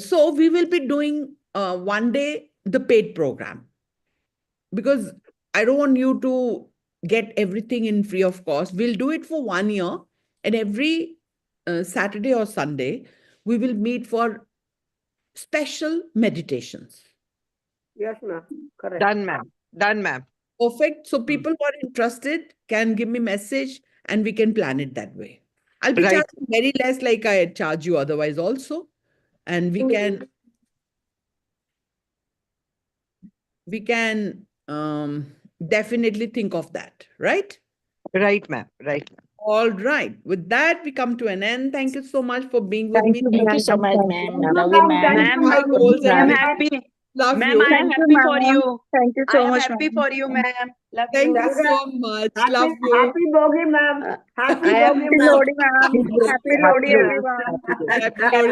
So we will be doing one day the paid program because I don't want you to get everything in free of cost. We'll do it for 1 year, and every Saturday or Sunday, we will meet for special meditations. Yes, ma'am. Correct. Done, ma'am. Done, ma'am. Perfect. So people who are interested can give me message and we can plan it that way. I'll be charging very less like I charge you otherwise also. And we can definitely think of that, right? Right, ma'am. Right. All right. With that, we come to an end. Thank you so much for being with me. Thank you so much, ma'am. Love you, Ma'am, thank ma'am. you, My ma'am. goals and I'm visions. happy. Love Ma'am, you. I am happy for you. Thank you I so am much, happy ma'am. for you, ma'am. Love Thank you. you so much. Love Happy, you. happy Bogi, ma'am. Happy I am Bogi, Happy ma'am. Lodi, ma'am. Happy Lodi, everyone. Happy Lodi.